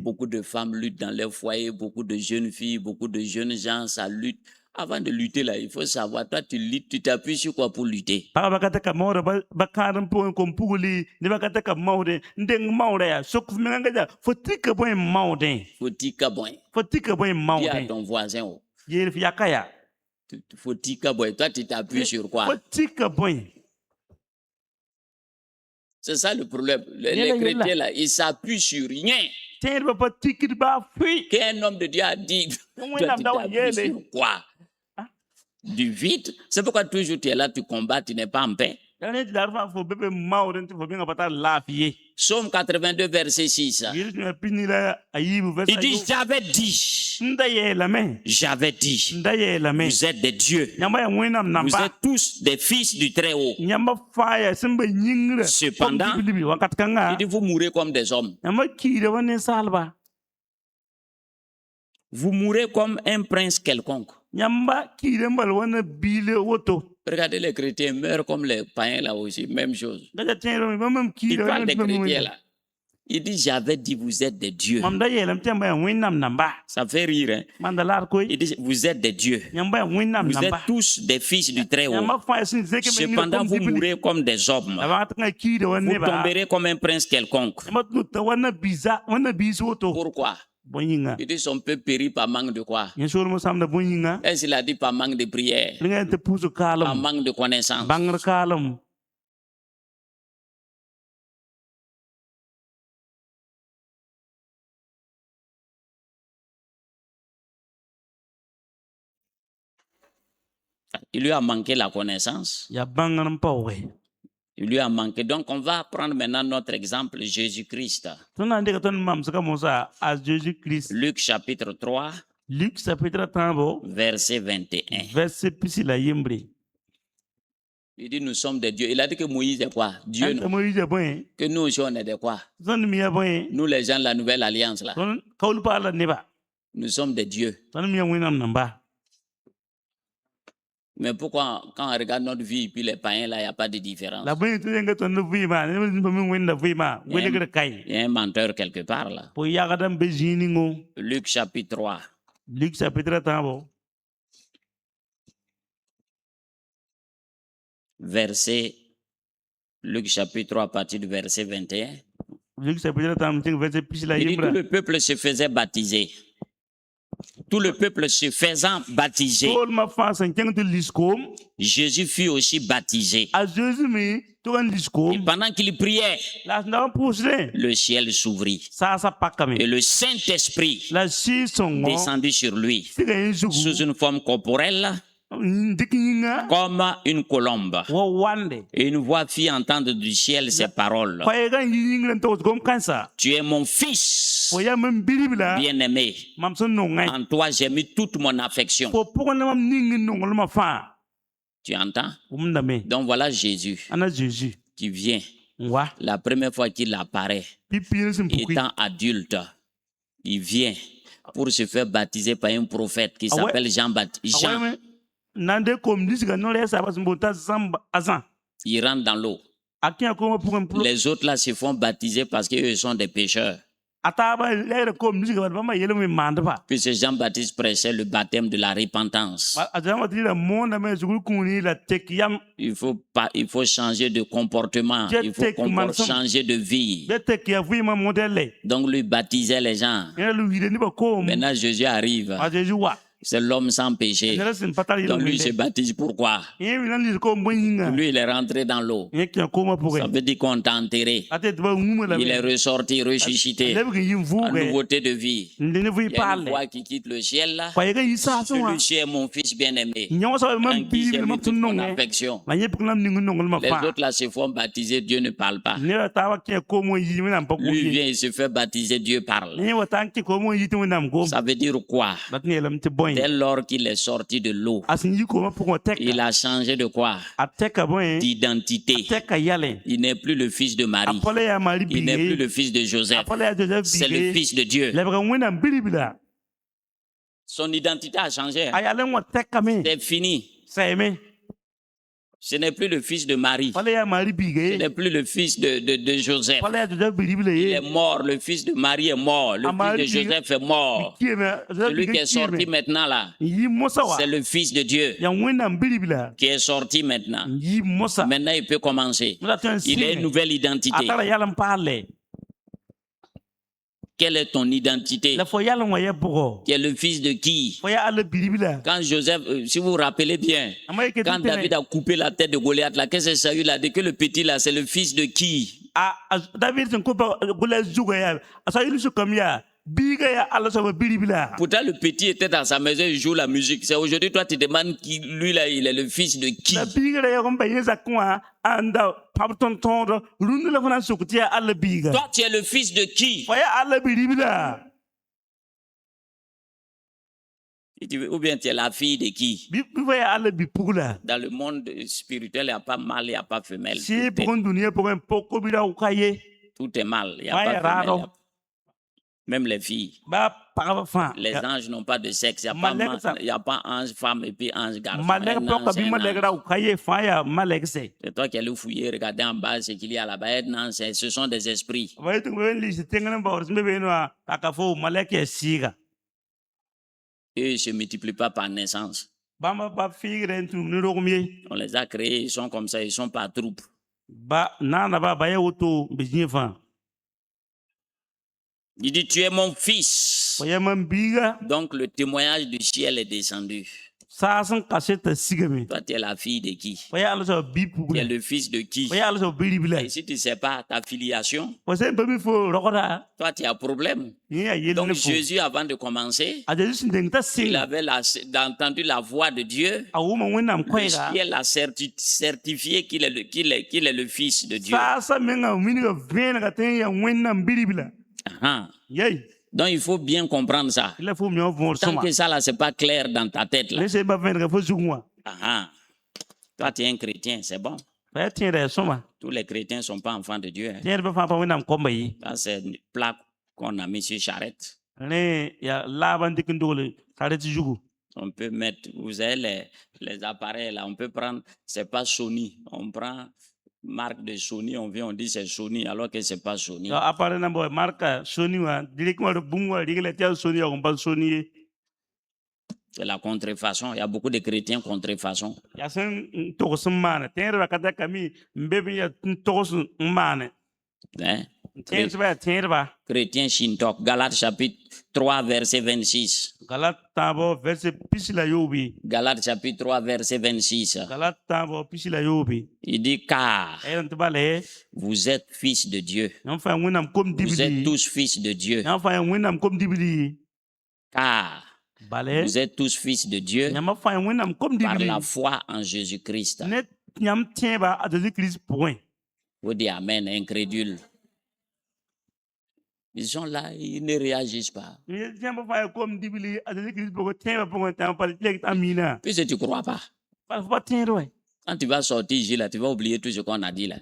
Beaucoup de femmes luttent dans leur foyer, beaucoup de jeunes filles, beaucoup de jeunes gens, ça lutte. Avant de lutter là, il faut savoir, toi tu luttes, tu t'appuies sur quoi pour lutter? Dis à ton voisin, toi tu t'appuies sur quoi? C'est ça le problème. Les chrétiens là, ils s'appuient sur rien. Qu'un homme de Dieu a dit, toi tu t'appuies sur quoi? Du vide. C'est pourquoi toujours tu es là, tu combats, tu n'es pas en paix. Psaume 82 verset 6. Il dit j'avais dit, vous êtes des dieux, vous êtes tous des fils du Très-Haut. Cependant, il dit vous mourrez comme des hommes. Vous mourrez comme un prince quelconque. Regardez, les chrétiens meurent comme les païens là aussi, même chose. Il parle des chrétiens là. Il dit j'avais dit vous êtes des dieux. Ça fait rire, hein? Il dit vous êtes des dieux. Vous êtes tous des fils du Très-Haut. Cependant vous mourrez comme des hommes. Vous tomberez comme un prince quelconque. Pourquoi? Il dit son peuple périt par manque de quoi? Est-ce qu'il a dit par manque de prière? Par manque de connaissance? Il lui a manqué la connaissance. Il lui a manqué. Donc, on va prendre maintenant notre exemple, Jésus-Christ. Luc chapitre 3, verset 21. Il dit nous sommes des dieux. Il a dit que Moïse est quoi? Dieu. Non? Que nous aussi on est des quoi? Nous les gens de la nouvelle alliance là. Nous sommes des dieux. Mais pourquoi quand on regarde notre vie puis les païens là, il n'y a pas de différence? Il y a un menteur quelque part là. Luc chapitre 3. Luc chapitre 3. Luc chapitre 3 à partir du verset 21. Luc chapitre 3 verset il dit, tout le peuple se faisait baptiser. Tout le peuple se faisant baptiser. Jésus fut aussi baptisé. Et pendant qu'il priait, le ciel s'ouvrit. Et le Saint-Esprit descendit sur lui sous une forme corporelle, comme une colombe. Et une voix fit entendre du ciel ces paroles. Tu es mon fils bien-aimé. En toi j'ai mis toute mon affection. Tu entends? Donc voilà Jésus qui vient. La première fois qu'il apparaît, étant adulte, il vient pour se faire baptiser par un prophète qui s'appelle Jean-Baptiste. Il rentre dans l'eau. Les autres là se font baptiser parce qu'eux sont des pécheurs. Puisque Jean-Baptiste prêchait le baptême de la repentance. Il faut changer de comportement. Il faut changer de vie. Donc lui baptisait les gens. Maintenant Jésus arrive. C'est l'homme sans péché. Donc lui se baptise pourquoi? Lui il est rentré dans l'eau. Ça veut dire qu'on t'a enterré. Il est ressorti, ressuscité, en nouveauté de vie. Il y a une voix qui quitte le ciel là. Celui-ci est mon fils bien-aimé, en qui j'ai mis toute mon affection. Les autres là se font baptiser, Dieu ne parle pas. Lui vient, il se fait baptiser, Dieu parle. Ça veut dire quoi? Dès lors qu'il est sorti de l'eau, il a changé de quoi? D'identité. Il n'est plus le fils de Marie. Il n'est plus le fils de Joseph. C'est le fils de Dieu. Son identité a changé. C'est fini. Ce n'est plus le fils de Marie. Ce n'est plus le fils de Joseph. Il est mort. Le fils de Marie est mort. Le fils de Joseph est mort. Celui qui est sorti maintenant là, c'est le fils de Dieu qui est sorti maintenant. Maintenant, il peut commencer. Il a une nouvelle identité. Quelle est ton identité? Qui est le fils de qui? Quand Joseph, si vous vous rappelez bien, quand David a coupé la tête de Goliath, là, qu'est-ce que Saül a dit? Que le petit là, c'est le fils de qui? Pourtant le petit était dans sa maison, il joue la musique. C'est aujourd'hui toi tu demandes qui, lui là, il est le fils de qui? Toi tu es le fils de qui? Ou bien tu es la fille de qui? Dans le monde spirituel, il n'y a pas mâle, il n'y a pas femelle. Tout est mal, il n'y a pas femelle. Même les filles. Les anges n'ont pas de sexe. Il n'y a pas ange femme et puis ange garçon. C'est toi qui allais fouiller, regarder en bas ce qu'il y a là-bas. Non, ce sont des esprits. Et ils ne se multiplient pas par naissance. On les a créés, ils sont comme ça, ils sont par troupe. Il dit, tu es mon fils. Donc le témoignage du ciel est descendu. Toi, tu es la fille de qui? Tu es le fils de qui? Et si tu ne sais pas ta filiation, toi, tu as un problème. Donc Jésus, avant de commencer, il avait entendu la voix de Dieu. Le ciel a certifié qu'il est le fils de Dieu. Donc il faut bien comprendre ça. Tant que ça là c'est pas clair dans ta tête là. Toi, tu es un chrétien, c'est bon. Tous les chrétiens ne sont pas enfants de Dieu. Hein. Ça, c'est une plaque qu'on a mis sur charrette. On peut mettre, vous avez les appareils là, on peut prendre, c'est pas Sony, on prend marque de Sony, on vient, on dit c'est Sony, alors que c'est pas Sony. C'est la contrefaçon, il y a beaucoup de chrétiens contrefaçon. Hein? Chrétien Shintok, Galates chapitre 3, verset 26. Galates chapitre 3, verset 26. Il dit car vous êtes fils de Dieu. Vous êtes tous fils de Dieu. Car vous êtes tous fils de Dieu par la foi en Jésus-Christ. Vous dites amen, incrédule. Ils sont là, ils ne réagissent pas. Puisque tu ne crois pas. Quand tu vas sortir ici, là, tu vas oublier tout ce qu'on a dit là.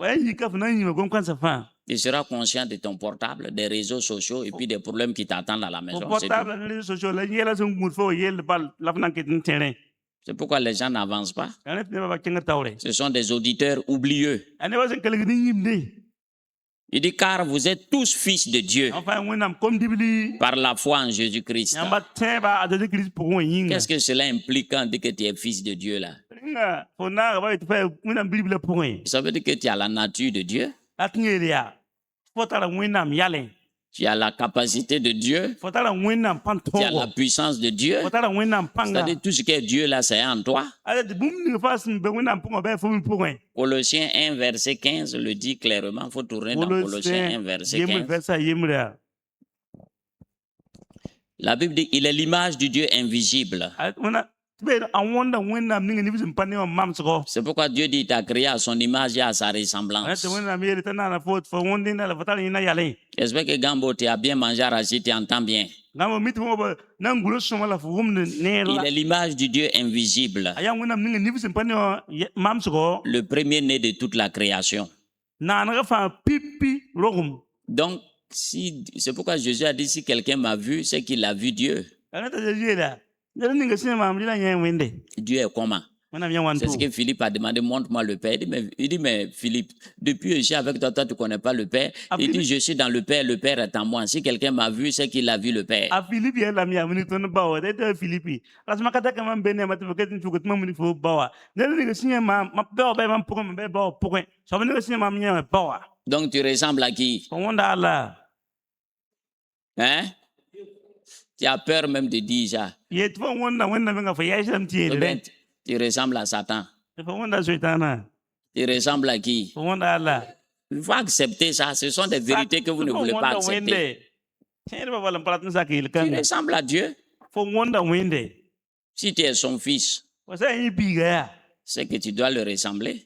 Tu seras conscient de ton portable, des réseaux sociaux et puis des problèmes qui t'attendent à la maison. C'est pourquoi les gens n'avancent pas. Ce sont des auditeurs oublieux. Il dit car vous êtes tous fils de Dieu par la foi en Jésus-Christ. Qu'est-ce que cela implique quand on dit que tu es fils de Dieu là? Ça veut dire que tu as la nature de Dieu. Tu as la capacité de Dieu. Tu as la puissance de Dieu. C'est-à-dire tout ce qui est Dieu là, c'est en toi. Colossiens 1, verset 15 le dit clairement. Il faut tourner dans Colossiens 1, verset 15. La Bible dit il est l'image du Dieu invisible. C'est pourquoi Dieu dit qu'il t'a créé à son image et à sa ressemblance. J'espère que Gambo, tu as bien mangé à Rachid, tu entends bien. Il est l'image du Dieu invisible. Le premier-né de toute la création. Donc, c'est pourquoi Jésus a dit si quelqu'un m'a vu, c'est qu'il a vu Dieu. Dieu est comment? C'est ce que Philippe a demandé, montre-moi le Père. Il dit, mais Philippe, depuis que je suis avec toi, toi tu ne connais pas le Père. Il dit, je suis dans le Père est en moi. Si quelqu'un m'a vu, c'est qu'il a vu le Père. Donc tu ressembles à qui? Hein? Tu as peur même de dire ça. Tu ressembles à Satan. Tu ressembles à qui? Il faut accepter ça. Ce sont des vérités que vous ne voulez pas accepter. Tu ressembles à Dieu. Si tu es son fils, c'est que tu dois le ressembler.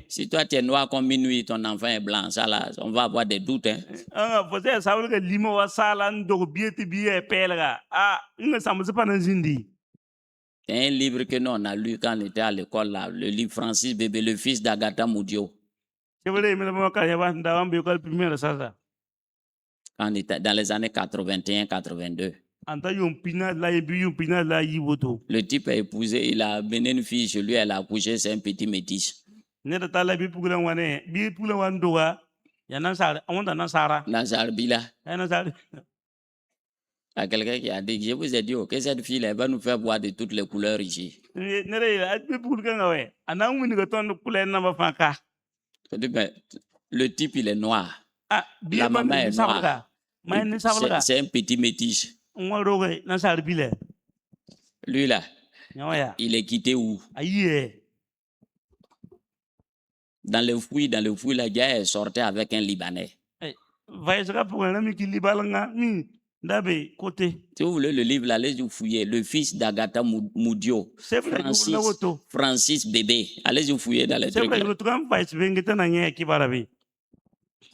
Si toi tu es noir comme minuit, ton enfant est blanc, ça là, on va avoir des doutes. Hein? C'est un livre que nous on a lu quand on était à l'école là, le livre Francis Bébé, le fils d'Agatha Moudio. Quand on était dans les années 81-82. Le type a épousé, il a mené une fille chez lui, elle a accouché, c'est un petit métis. Nazar Bila. Il y a quelqu'un qui a dit, je vous ai dit que cette fille elle va nous faire boire de toutes les couleurs ici. Le type il est noir. La maman est noire. C'est un petit métis. Lui là, il est quitté où? Dans le fouille, le gars est sorti avec un Libanais. Si vous voulez le livre, là, allez-y fouiller. Le fils d'Agatha Moudio. Francis Bébé. Allez-y fouiller dans les trucs.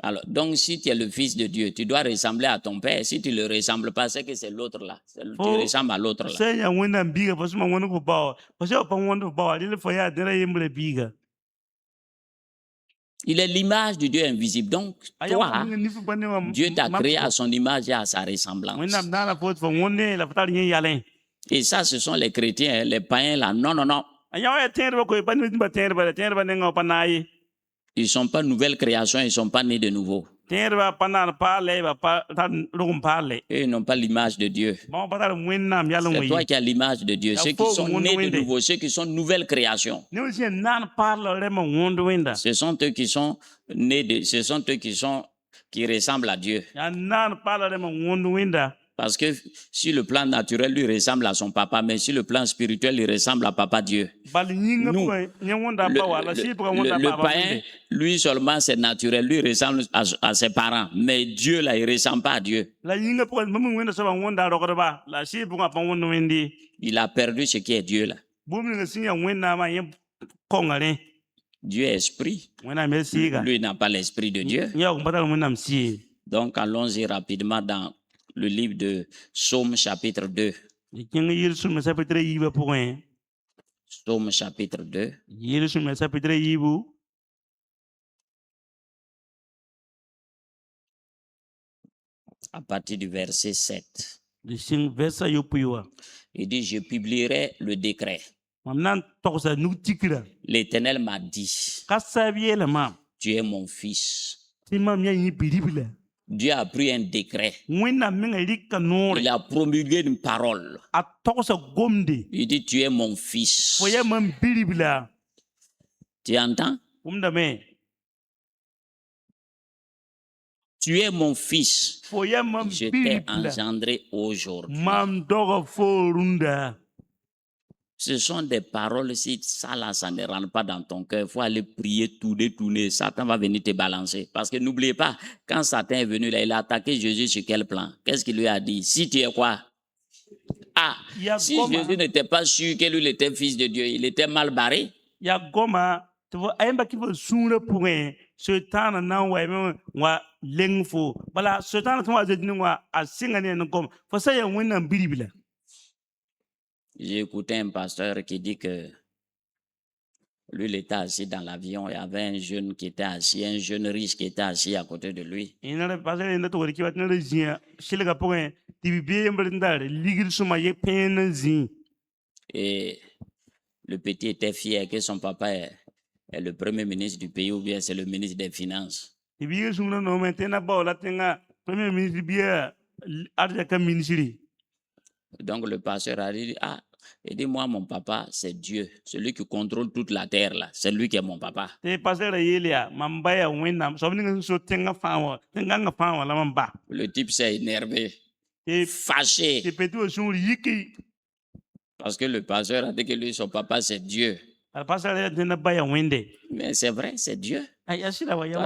Alors, donc, si tu es le fils de Dieu, tu dois ressembler à ton père. Si tu ne le ressembles pas, c'est que c'est l'autre là. Tu ressembles à l'autre là. Il est l'image du Dieu invisible. Donc, toi, Dieu t'a créé à son image et à sa ressemblance. Et ça, ce sont les chrétiens, les païens là. Non, non, non. Ils ne sont pas nouvelles créations, ils ne sont pas nés de nouveau. Eux n'ont pas l'image de Dieu. C'est toi qui as l'image de Dieu. Ceux qui sont nés de nouveau, ceux qui sont nouvelles créations. Ce sont eux qui sont nés de, ce sont eux qui ressemblent à Dieu. Parce que sur le plan naturel, lui ressemble à son papa, mais sur le plan spirituel, il ressemble à papa Dieu. Nous, le païen, lui seulement c'est naturel, lui ressemble à ses parents, mais Dieu là, il ne ressemble pas à Dieu. Il a perdu ce qui est Dieu là. Dieu est esprit. Lui n'a pas l'esprit de Dieu. Donc allons-y rapidement dans le livre de Psaume chapitre 2. Psaume chapitre 2. À partir du verset 7. Il dit, je publierai le décret. L'Éternel m'a dit, tu es mon fils. Dieu a pris un décret. Il a promulgué une parole. Il dit, tu es mon fils. Tu entends? Tu es mon fils. Je t'ai engendré aujourd'hui. Ce sont des paroles, si ça là, ça ne rentre pas dans ton cœur, il faut aller prier, tourner. Satan va venir te balancer. Parce que n'oubliez pas, quand Satan est venu là, il a attaqué Jésus sur quel plan? Qu'est-ce qu'il lui a dit? Si tu es quoi? Ah, si Jésus n'était pas sûr que lui était fils de Dieu, il était mal barré. J'ai écouté un pasteur qui dit que lui, il était assis dans l'avion, il y avait un jeune qui était assis, un jeune riche qui était assis à côté de lui. Et le petit était fier que son papa est le premier ministre du pays ou bien c'est le ministre des Finances. Donc le pasteur a dit, ah, il dit, moi, mon papa, c'est Dieu, celui qui contrôle toute la terre là, c'est lui qui est mon papa. Le type s'est énervé, fâché. Parce que le pasteur a dit que lui, son papa, c'est Dieu. Mais c'est vrai, c'est Dieu. Toi,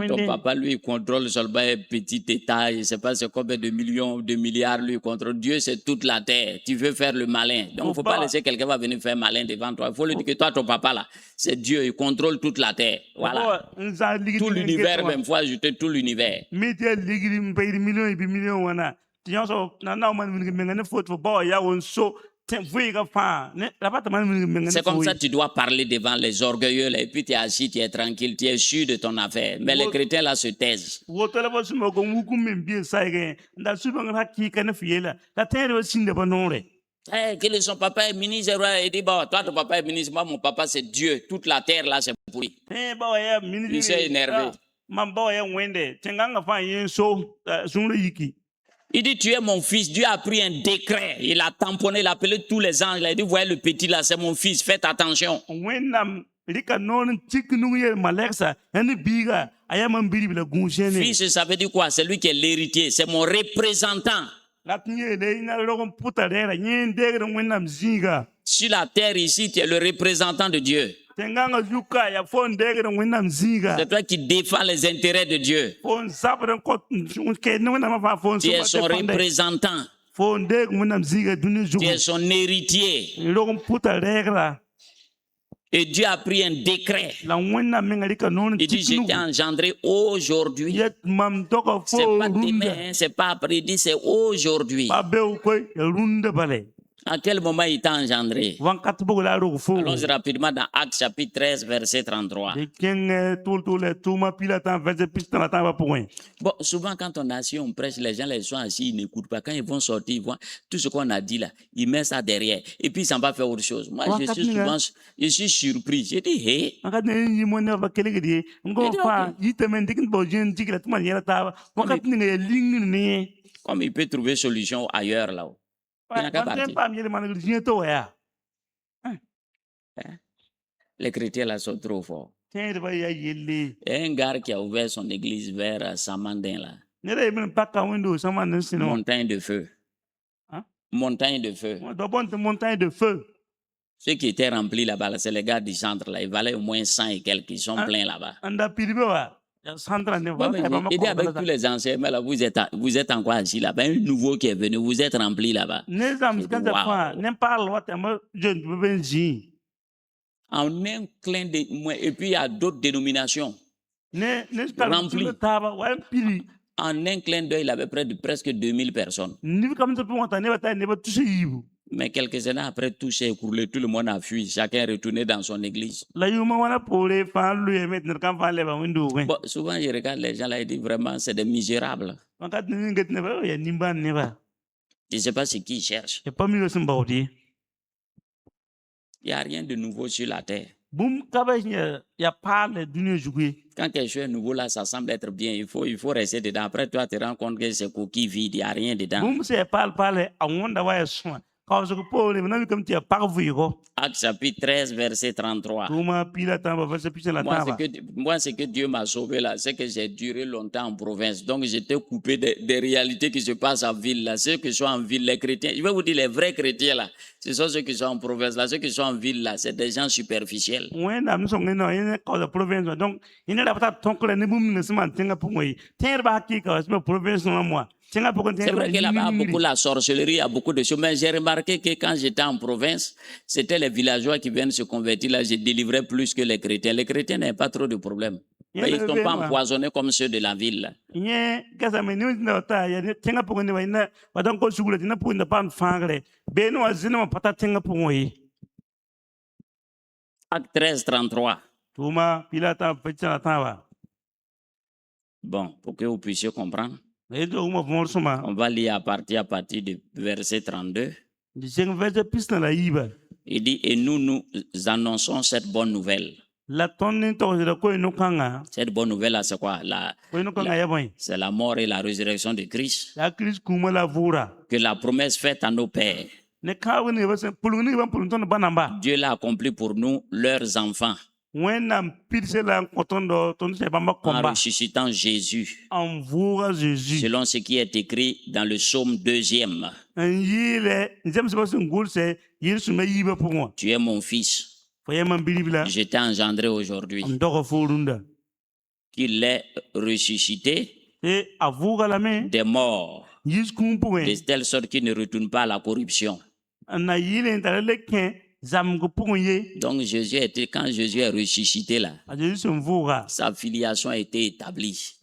ton papa, lui, il contrôle seulement un petit état, je ne sais pas c'est combien de millions, de milliards, lui, il contrôle. Dieu, c'est toute la terre. Tu veux faire le malin. Donc, il ne faut pas laisser quelqu'un va venir faire malin devant toi. Il faut lui dire que toi, ton papa, là, c'est Dieu, il contrôle toute la terre. Voilà. Tout l'univers, même, il faut ajouter tout l'univers. C'est comme ça que tu dois parler devant les orgueilleux là, et puis tu es assis, tu es tranquille, tu es sûr de ton affaire. Mais les chrétiens là se taisent. Que son papa est ministre, il dit, bon, toi ton papa est ministre, moi mon papa c'est Dieu, toute la terre là c'est pour lui. Il s'est énervé. Il dit, tu es mon fils. Dieu a pris un décret. Il a tamponné, il a appelé tous les anges. Il a dit, voyez le petit là, c'est mon fils. Faites attention. Fils, ça veut dire quoi? C'est lui qui est l'héritier. C'est mon représentant. Sur la terre ici, tu es le représentant de Dieu. C'est toi qui défends les intérêts de Dieu. Tu es son représentant. Tu es son héritier. Et Dieu a pris un décret. Il dit, je t'ai engendré aujourd'hui. C'est pas demain, c'est pas après, il dit, c'est aujourd'hui. À quel moment il t'a engendré? Allons rapidement dans Actes chapitre 13, verset 33. Bon, souvent quand on est assis, on prêche, les gens sont assis, ils n'écoutent pas. Quand ils vont sortir, ils voient tout ce qu'on a dit là, ils mettent ça derrière. Et puis ils s'en vont faire autre chose. Moi, je suis surpris. J'ai dit, hé. Comme il peut trouver solution ailleurs là-haut. Les chrétiens là sont trop forts. Il y a un gars qui a ouvert son église vers Samandin là. Montagne de feu. Montagne de feu. Montagne de feu. Ceux qui étaient remplis là-bas, c'est les gars du centre là. Ils valaient au moins 100 et quelques qui sont pleins là-bas. Il dit avec tous les anciens, mais là, vous êtes encore assis là-bas. Un nouveau qui est venu, vous êtes rempli là-bas. En un clin d'œil, et puis il y a d'autres dénominations remplies. En un clin d'œil, il avait près de presque 2000 personnes. Mais quelques années après, tout s'est écoulé, tout le monde a fui, chacun est retourné dans son église. Bon, souvent, je regarde les gens là et dis vraiment, c'est des misérables. Je ne sais pas ce qu'ils cherchent. Il n'y a rien de nouveau sur la terre. Quand quelque chose est nouveau là, ça semble être bien. Il faut rester dedans. Après, toi, tu te rends compte que c'est coquille vide, il n'y a rien dedans. Acte chapitre 13, verset 33. Moi, ce que Dieu m'a sauvé là, c'est que j'ai duré longtemps en province. Donc, j'étais coupé des réalités qui se passent en ville là. Ceux qui sont en ville, les chrétiens, je vais vous dire, les vrais chrétiens là, ce sont ceux qui sont en province là. Ceux qui sont en ville là, c'est des gens superficiels. C'est vrai que là-bas, beaucoup la sorcellerie, il y a beaucoup de choses. Mais j'ai remarqué que quand j'étais en province, c'était les villageois qui viennent se convertir. Là, je délivrais plus que les chrétiens. Les chrétiens n'avaient pas trop de problèmes. Mais ils ne sont pas empoisonnés comme ceux de la ville. Acte 13, 33. Bon, pour que vous puissiez comprendre. On va lire à partir du verset 32. Il dit, et nous annonçons cette bonne nouvelle. Cette bonne nouvelle là, c'est quoi? C'est la mort et la résurrection de Christ. Que la promesse faite à nos pères, Dieu l'a accompli pour nous, leurs enfants. En ressuscitant Jésus, selon ce qui est écrit dans le psaume 2e. Tu es mon fils, je t'ai engendré aujourd'hui. Qu'il est ressuscité des morts, de telle sorte qu'il ne retourne pas à la corruption. Donc quand Jésus est ressuscité là, sa filiation a été établie.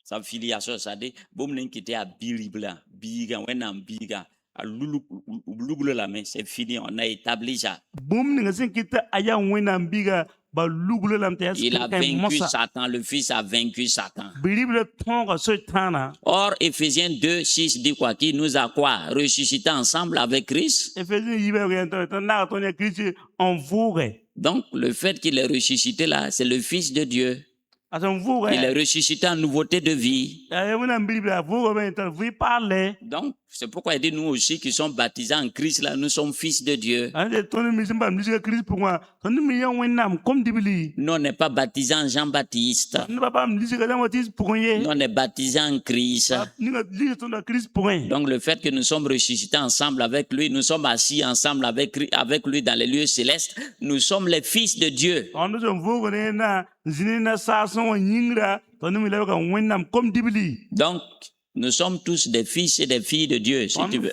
Sa filiation, ça dit, c'est fini, on a établi ça. Il a vaincu Satan, le Fils a vaincu Satan. Or, Éphésiens 2, 6 dit quoi? Qui nous a quoi? Ressuscité ensemble avec Christ. Donc, le fait qu'il est ressuscité là, c'est le Fils de Dieu. Il est ressuscité en nouveauté de vie. Donc, c'est pourquoi il dit nous aussi qui sommes baptisés en Christ, là, nous sommes fils de Dieu. Nous, on n'est pas baptisés en Jean-Baptiste. Nous, on est baptisés en Christ. Donc, le fait que nous sommes ressuscités ensemble avec lui, nous sommes assis ensemble avec lui dans les lieux célestes, nous sommes les fils de Dieu. Donc, Nous sommes tous des fils et des filles de Dieu, si tu veux.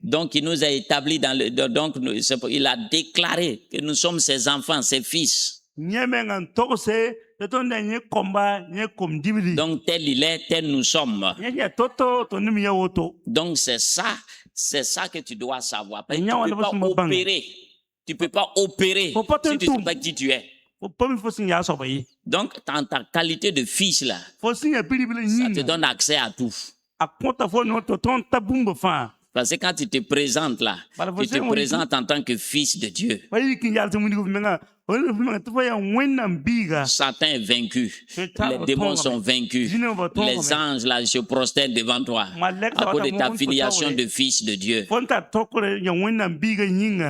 Donc, il nous a établis dans le... Donc, il a déclaré que nous sommes ses enfants, ses fils. Donc, tel il est, tel nous sommes. Donc, c'est ça que tu dois savoir. Tu ne peux pas opérer. Tu ne peux pas opérer si tu ne sais pas qui tu es. Donc, dans ta qualité de fils, là, ça te donne accès à tout. Parce que quand tu te présentes là, tu te présentes en tant que fils de Dieu. Satan est vaincu. Les démons sont vaincus. Les anges là se prosternent devant toi à cause de ta filiation de fils de Dieu.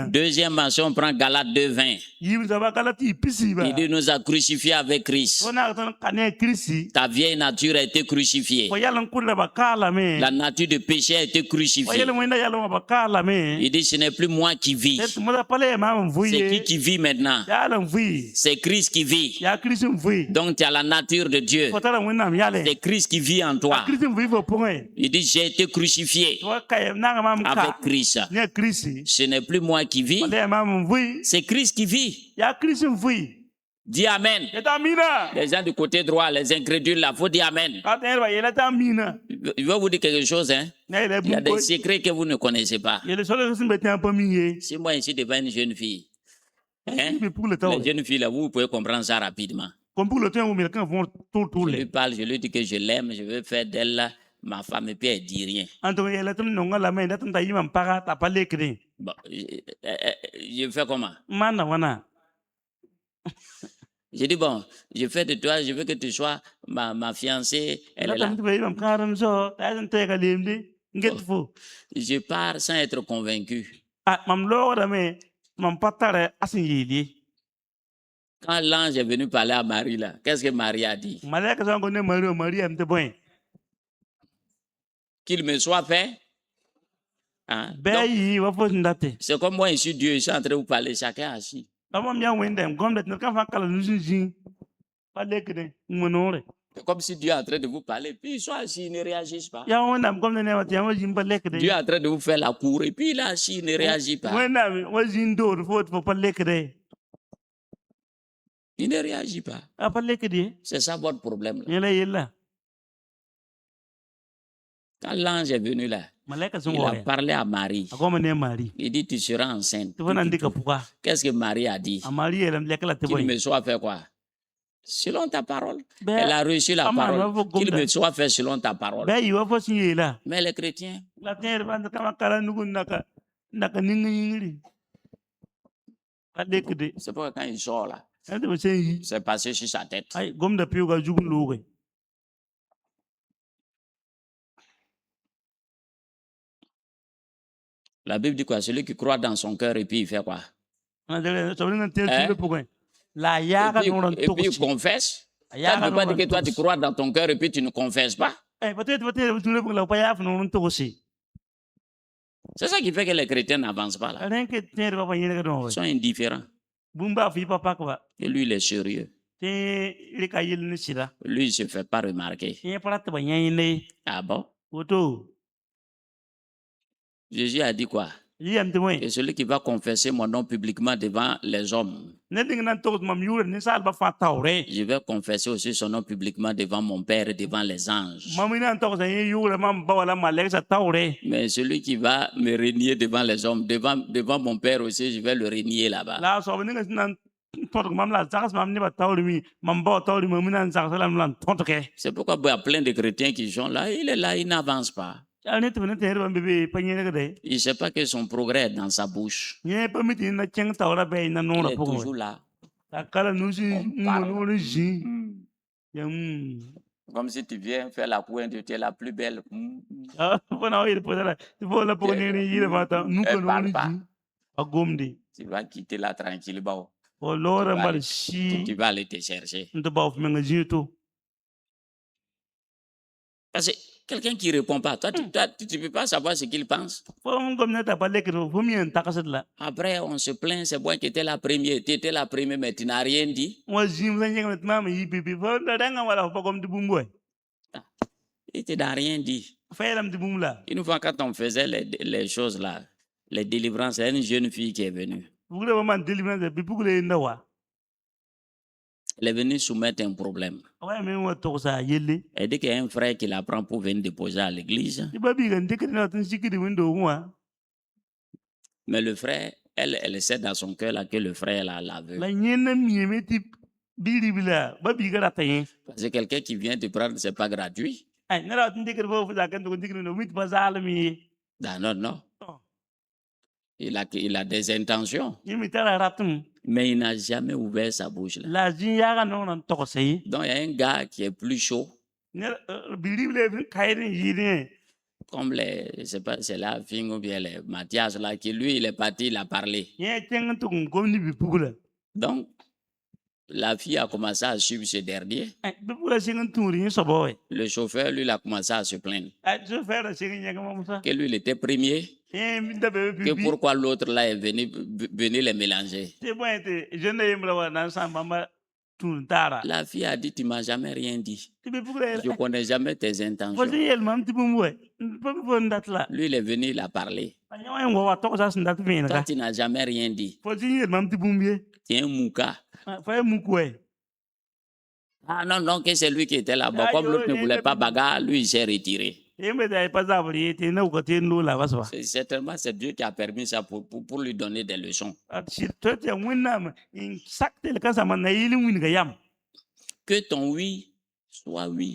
Deuxièmement, si on prend Galates 2:20, il nous a crucifiés avec Christ. Ta vieille nature a été crucifiée. La nature de péché a été crucifiée. Il dit, ce n'est plus moi qui vis. C'est qui vit maintenant? C'est Christ qui vit. Donc tu as la nature de Dieu. C'est Christ qui vit en toi. Il dit, j'ai été crucifié avec Christ. Ce n'est plus moi qui vis. C'est Christ qui vit. Dis Amen. Les gens du côté droit, les incrédules là, il faut dire Amen. Je vais vous dire quelque chose. Hein? Il y a des secrets que vous ne connaissez pas. Si moi ici devant une jeune fille, hein? Les jeunes filles là, vous pouvez comprendre ça rapidement. Je lui parle, je lui dis que je l'aime, je veux faire d'elle ma femme, et puis elle ne dit rien. Bon, je fais comment? Je dis, bon, je fais de toi, je veux que tu sois ma fiancée. Elle est là. Bon, je pars sans être convaincu. Quand l'ange est venu parler à Marie, là, qu'est-ce que Marie a dit? Qu'il me soit fait. Hein? C'est comme moi, ici, Dieu, je suis en train de vous parler, chacun assis. C'est comme si Dieu est en train de vous parler, puis soit assis, il ne réagisse pas. Dieu est en train de vous faire la cour, et puis il est assis, il ne réagit pas. Il ne réagit pas. C'est ça votre problème. Là. Quand l'ange est venu là, il a parlé à Marie. Il dit, tu seras enceinte. Qu'est-ce que Marie a dit? Qu'il me soit fait quoi? Selon ta parole. Elle a reçu la parole. Qu'il me soit fait selon ta parole. Mais les chrétiens, c'est pourquoi quand il sort là, c'est passé sur sa tête. La Bible dit quoi? Celui qui croit dans son cœur et puis il fait quoi? Et puis il confesse. Ça ne veut pas dire que toi tu crois dans ton cœur et puis tu ne confesses pas. C'est ça qui fait que les chrétiens n'avancent pas là. Ils sont indifférents. Et lui, il est sérieux. Lui, il ne se fait pas remarquer. Ah bon? Jésus a dit quoi? Et celui qui va confesser mon nom publiquement devant les hommes, je vais confesser aussi son nom publiquement devant mon Père et devant les anges. Mais celui qui va me régner devant les hommes, devant mon Père aussi, je vais le régner là-bas. C'est pourquoi il y a plein de chrétiens qui sont là, il est là, il n'avance pas. Il ne sait pas que son progrès est dans sa bouche. Il est toujours là. Comme si tu viens faire la pointe, tu es la plus belle. Elle parle pas. Tu vas quitter là tranquillement. Tu vas aller te chercher. Parce que quelqu'un qui ne répond pas, toi, tu ne peux pas savoir ce qu'il pense. Après, on se plaint, c'est moi qui étais la première. Tu étais la première, mais tu n'as rien dit. Il ne t'a rien dit. Une fois, quand on faisait les choses là, les délivrances, il y a une jeune fille qui est venue. Elle est venue soumettre un problème. Elle dit qu'il y a un frère qui la prend pour venir déposer à l'église. Mais le frère, elle sait dans son cœur là que le frère la veut. Parce que quelqu'un qui vient te prendre, ce n'est pas gratuit. Non, non. Il a des intentions. Mais il n'a jamais ouvert sa bouche là. Donc il y a un gars qui est plus chaud. Comme je sais pas, c'est la fille ou bien les Mathias là, qui lui, il est parti, il a parlé. Donc, la fille a commencé à suivre ce dernier. Le chauffeur, lui, il a commencé à se plaindre. Que lui, il était premier. Que pourquoi l'autre là est venu les mélanger. La fille a dit, tu ne m'as jamais rien dit. Je ne connais jamais tes intentions. Lui, il est venu, il a parlé. Toi, tu n'as jamais rien dit. Tu es un mouka. Ah non, non, que c'est lui qui était là-bas. Comme l'autre ne voulait pas bagarre, lui, il s'est retiré. Certainement, c'est Dieu qui a permis ça pour lui donner des leçons. Que ton oui soit oui.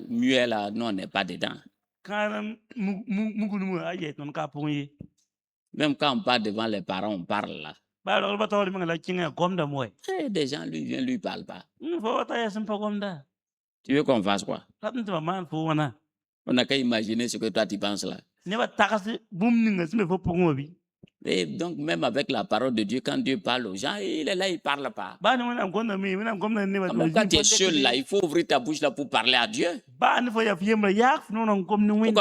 Muet là, non, on n'est pas dedans. Même quand on parle devant les parents, on parle là. Et des gens lui viennent, lui parlent pas. Tu veux qu'on fasse quoi? On n'a qu'à imaginer ce que toi tu penses là. Et donc, même avec la parole de Dieu, quand Dieu parle aux gens, il est là, il ne parle pas. Même quand tu es seul là, il faut ouvrir ta bouche là pour parler à Dieu. Pourquoi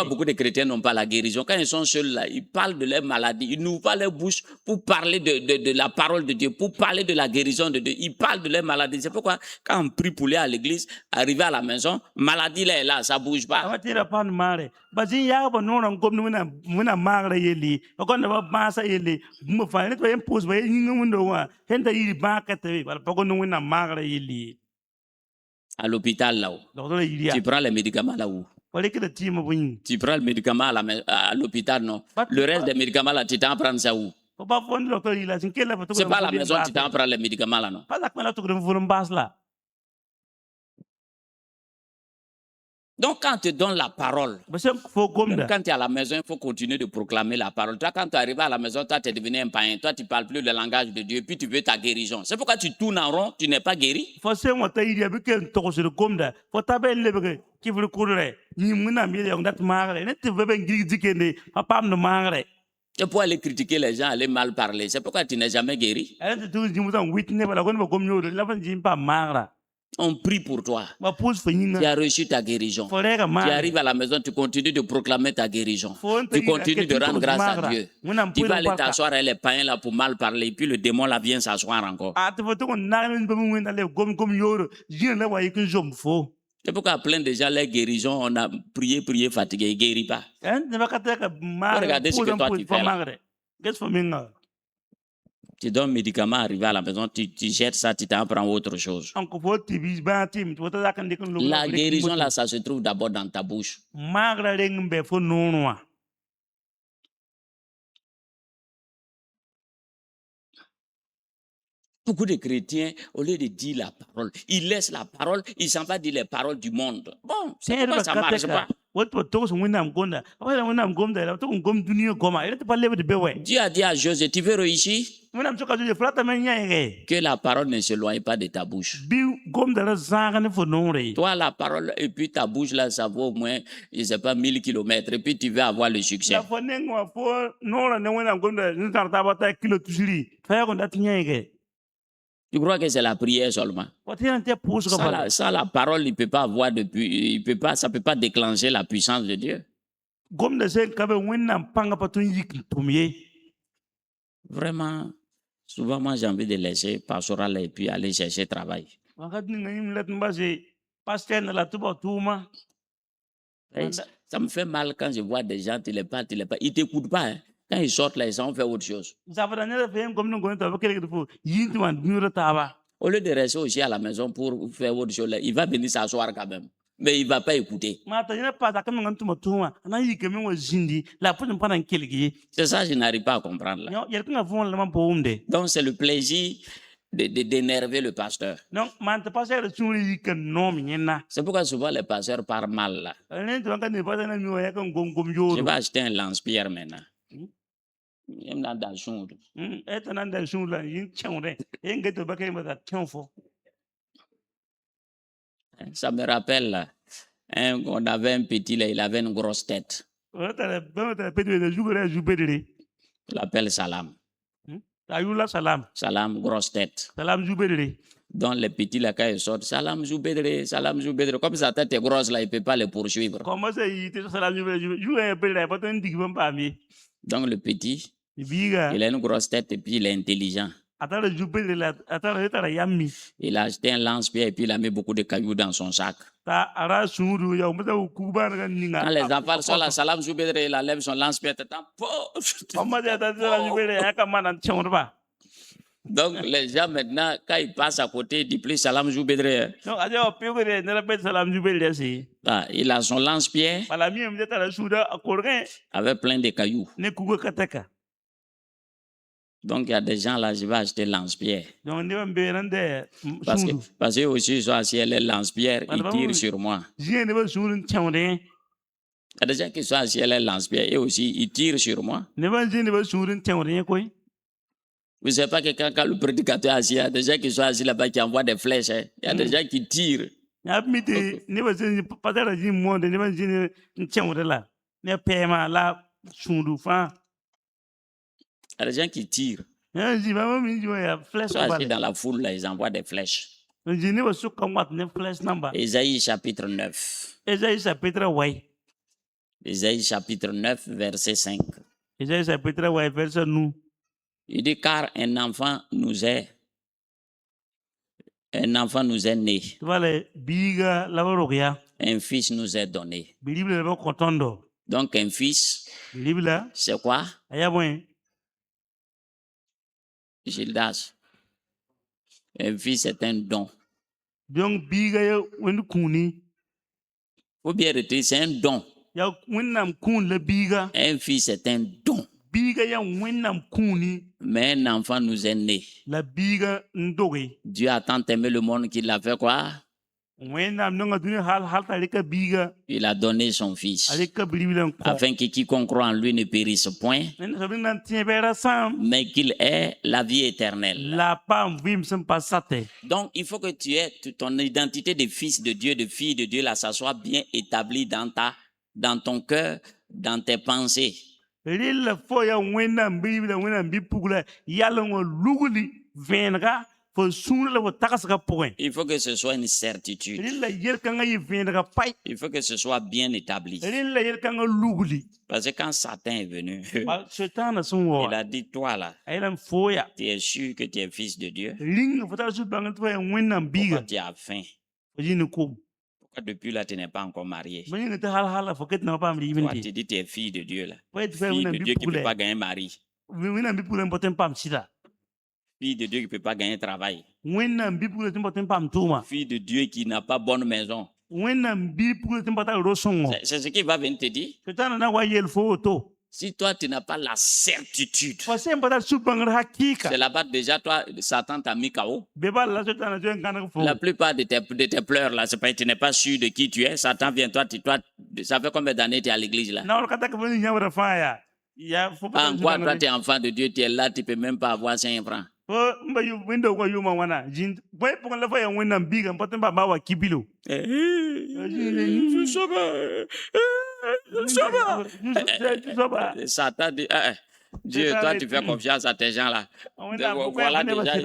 beaucoup de chrétiens n'ont pas la guérison? Quand ils sont seuls là, ils parlent de leur maladie. Ils n'ouvrent pas leur bouche pour parler de la parole de Dieu, pour parler de la guérison de Dieu. Ils parlent de leur maladie. C'est pourquoi quand on prie pour aller à l'église, arriver à la maison, maladie là est là, ça ne bouge pas. À l'hôpital là-haut, tu prends les médicaments là-haut. Tu prends le médicament à l'hôpital, non? Le reste des médicaments là, tu t'en prends ça où? C'est pas à la maison, tu t'en prends les médicaments là, non? Donc, quand tu donnes la parole, même quand tu es à la maison, il faut continuer de proclamer la parole. Toi, quand tu arrives à la maison, toi, tu es devenu un païen. Toi, tu ne parles plus le langage de Dieu, puis tu veux ta guérison. C'est pourquoi tu tournes en rond, tu n'es pas guéri. Et pour aller critiquer les gens, aller mal parler, c'est pourquoi tu n'es jamais guéri. On prie pour toi. Tu as reçu ta guérison. Tu arrives à la maison, tu continues de proclamer ta guérison. Tu continues de rendre grâce à Dieu. Tu vas aller t'asseoir avec les païens là pour mal parler, puis le démon là vient s'asseoir encore. C'est pourquoi plein de gens, les guérisons, on a prié, fatigué, ils ne guérissent pas. Regardez ce que toi tu fais là. Tu donnes un médicament, arrivé à la maison, tu jettes ça, tu t'en prends autre chose. La guérison, là, ça se trouve d'abord dans ta bouche. Beaucoup de chrétiens, au lieu de dire la parole, ils laissent la parole, ils s'en vont dire les paroles du monde. Bon, c'est pourquoi ça ne marche pas. Dieu a dit à José, tu veux réussir? Que la parole ne s'éloigne pas de ta bouche. Toi, la parole, et puis ta bouche, là, ça vaut au moins, je ne sais pas, 1000 kilomètres, et puis tu veux avoir le succès. Tu crois que c'est la prière seulement? Sans la parole, il peut pas avoir ça peut pas déclencher la puissance de Dieu. Vraiment, Souvent, moi, j'ai envie de laisser pastoral et puis aller chercher travail. Ça me fait mal quand je vois des gens, tu les parles, ils ne t'écoutent pas. Hein. Quand ils sortent là, ils s'en font autre chose. Au lieu de rester aussi à la maison pour faire autre chose, là, il va venir s'asseoir quand même. Mais il ne va pas écouter. C'est ça, je n'arrive pas à comprendre. Là. Donc, c'est le plaisir d'énerver le pasteur. C'est pourquoi souvent les pasteurs parlent mal. Là. Je vais acheter un lance-pierre maintenant. Ça me rappelle, là, on avait un petit, là, il avait une grosse tête. On l'appelle Salam. Salam, grosse tête. Donc les petits, là, quand ils sortent, Salam Zoubedre, Salam Zoubedre. Comme sa tête est grosse, là, il ne peut pas les poursuivre. Donc le petit, il a une grosse tête et puis il est intelligent. Il a acheté un lance-pierre et puis il a mis beaucoup de cailloux dans son sac. Quand les enfants sont là, Salam Zoubedre, il enlève son lance-pierre. Donc les gens maintenant, quand ils passent à côté, ils disent plus Salam Zoubedre. Il a son lance-pierre avec plein de cailloux. Donc il y a des gens là, je vais acheter lance-pierre. Parce que aussi, si elle est lance-pierre, ils tirent sur moi. Il y a des gens qui sont assis à la lance-pierre et aussi ils tirent sur moi. Vous ne savez pas que quand le prédicateur est assis, il y a des gens qui sont assis là-bas qui envoient des flèches. Hein. Il y a des gens qui tirent. Il y a des gens qui tirent. Ils sont assis dans la foule, là, ils envoient des flèches. Ésaïe chapitre 9. Ésaïe chapitre 9, verset 5. Il dit, car un enfant nous est né. Un fils nous est donné. Donc un fils, c'est quoi? Gildas. Un fils est un don. Faut bien retenir, c'est un don. Un fils est un don. Mais un enfant nous est né. Dieu a tant aimé le monde qu'il a fait quoi? Il a donné son fils afin que quiconque croit en lui ne périsse point, mais qu'il ait la vie éternelle. Donc il faut que tu aies ton identité de fils de Dieu, de fille de Dieu, là, ça soit bien établi dans ton cœur, dans tes pensées. Il faut que ce soit une certitude. Il faut que ce soit bien établi. Parce que quand Satan est venu, il a dit, toi là, tu es sûr que tu es fils de Dieu. Pourquoi tu as faim? Pourquoi depuis là tu n'es pas encore marié? Toi tu dis tu es fille de Dieu là. Fille de Dieu qui ne peut pas gagner mari. Fille de Dieu qui ne peut pas gagner travail. Fille de Dieu qui n'a pas bonne maison. C'est ce qu'il va venir te dire. Si toi tu n'as pas la certitude, c'est là-bas déjà toi, Satan t'a mis KO. La plupart de tes pleurs là, c'est parce que tu n'es pas sûr de qui tu es. Satan vient toi, ça fait combien d'années tu es à l'église là? En quoi toi tu es enfant de Dieu, tu es là, tu ne peux même pas avoir 5 francs. Satan dit, Dieu, toi tu fais confiance à tes gens là. Voilà déjà,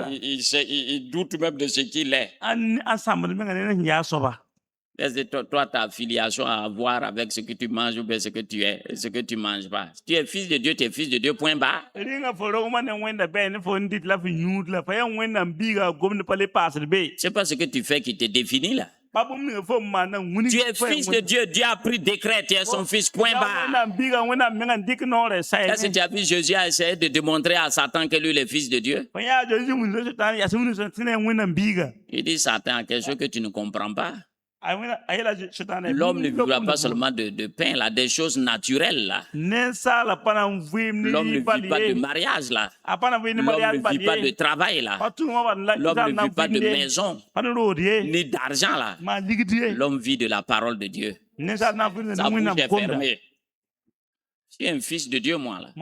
il doute même de ce qu'il est. Toi, ta affiliation à voir avec ce que tu manges ou bien ce que tu es, ce que tu ne manges pas. Si tu es fils de Dieu, tu es fils de Dieu, point barre. C'est pas ce que tu fais qui te définit là. Tu es fils de Dieu, Dieu a pris décret, tu es son fils, point barre. Est-ce que tu as vu Jésus a essayé de démontrer à Satan que lui est le fils de Dieu? Il dit Satan, quelque chose que tu ne comprends pas. L'homme ne vivra pas seulement de pain, là, des choses naturelles. Là. L'homme ne vit pas de mariage. Là. L'homme ne vit pas de travail. Là. L'homme ne vit pas de maison, ni d'argent. Là. L'homme vit de la parole de Dieu. Sa bouche est fermée. Je suis un fils de Dieu, moi. Là.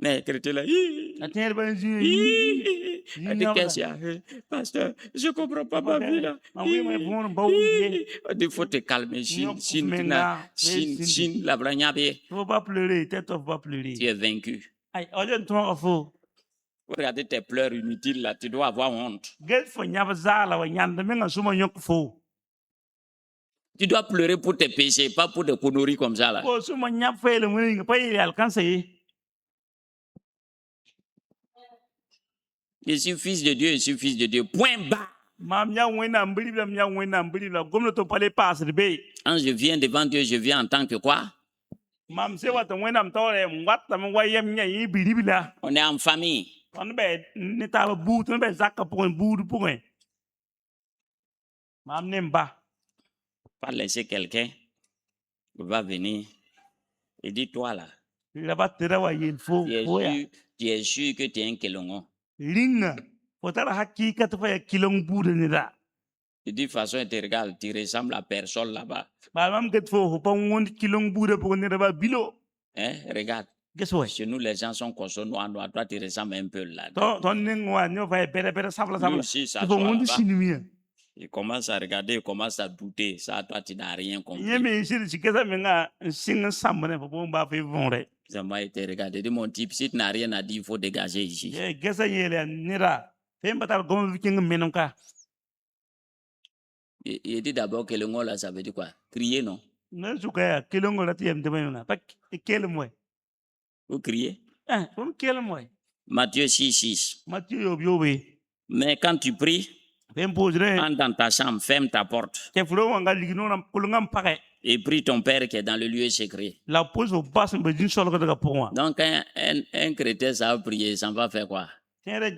Mais chrétien là, pasteur, je ne comprends pas ma vie là. Il faut te calmer. Faut pas pleurer, tu es vaincu. Regardez tes pleurs inutiles là, tu dois avoir honte. Tu dois pleurer pour tes péchés, pas pour des conneries comme ça là. Je suis fils de Dieu, je suis fils de Dieu. Point bas. Quand je viens devant Dieu, je viens en tant que quoi? On est en famille. Pas laisser quelqu'un qui va venir et dis toi là. Tu es sûr que tu es un Kelongo. Il dit de toute façon, il te regarde, tu ressembles à personne là-bas. Hein, regarde. Chez nous, les gens sont cochons noirs. Toi, tu ressembles un peu là. Lui aussi, ça il commence à regarder, il commence à douter. Ça, toi, tu n'as rien compris. Moi, il te regarde. Il dit, mon type, si tu n'as rien à dire, il faut dégager ici. Il dit d'abord que le mot là, ça veut dire quoi? Crier, non? Vous criez? Matthieu 6:6. Mais quand tu pries, entre dans ta chambre, ferme ta porte et prie ton Père qui est dans le lieu secret. Donc, un chrétien, ça va prier, ça va faire quoi? Un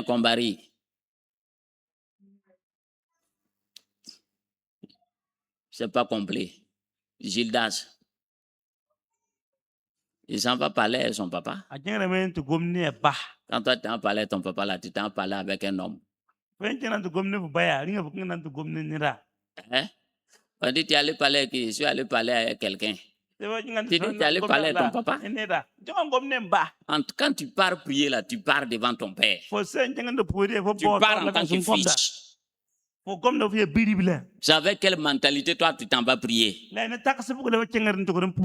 combari. C'est pas complet. Gildas. Il s'en va parler à son papa. Quand toi, tu en parlé à ton papa, là, tu t'en parlé avec un homme. Hein? On dit, tu es allé parler à qui? Je suis allé parler à quelqu'un. Tu dis, tu es allé parler à ton papa. Quand tu pars prier, là, tu pars devant ton père. Tu pars en tant que fils. C'est avec quelle mentalité toi tu t'en vas prier? Quand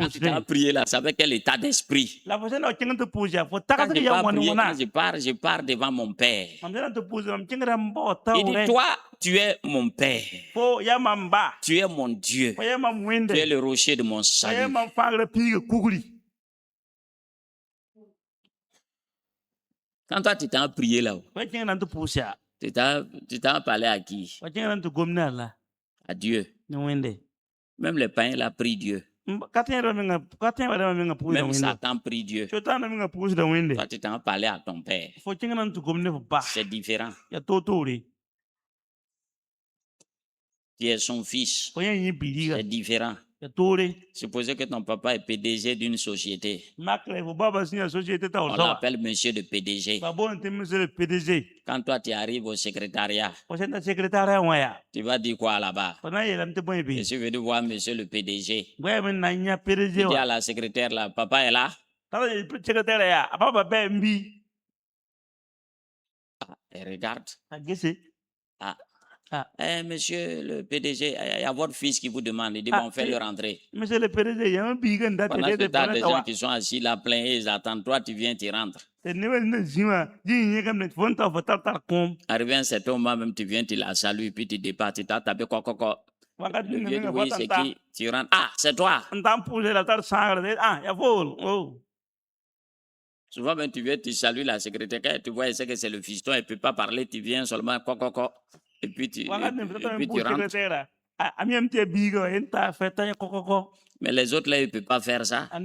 tu t'en vas prier là, c'est avec quel état d'esprit? Quand je pars devant mon père. Il dit, toi, tu es mon père. Tu es mon Dieu. Tu es le rocher de mon salut. Quand toi tu t'en vas prier là, tu t'en parlé à qui? À Dieu. Même les païens là prient Dieu. Même Satan prie Dieu. Toi, tu t'en parlé à ton père. C'est différent. Tu es son fils. C'est différent. Supposez que ton papa est PDG d'une société. On l'appelle monsieur le PDG. Quand toi tu arrives au secrétariat, tu vas dire quoi là-bas? Je suis venu voir monsieur le PDG. Il dit à la secrétaire là, papa est là? Elle regarde. Ah, Monsieur le PDG, il y a votre fils qui vous demande. Il dit, bon, fais-le rentrer. Monsieur le PDG, il y a un bigan Pendant que tu as des gens qui sont assis là, plein, et ils attendent. Toi, tu viens, tu rentres. Arrivé à un certain moment, même tu viens, tu la salues, puis tu dépars, tu t'as tapé quoi. Le vieux dit, oui, c'est qui? Tu rentres. Ah, c'est toi. Souvent, même, tu viens, tu salues la secrétaire, tu vois, c'est que c'est le fiston, elle ne peut pas parler, tu viens seulement quoi. Et puis tu rentres. Mais les autres, là, ils ne peuvent pas faire ça. Toi,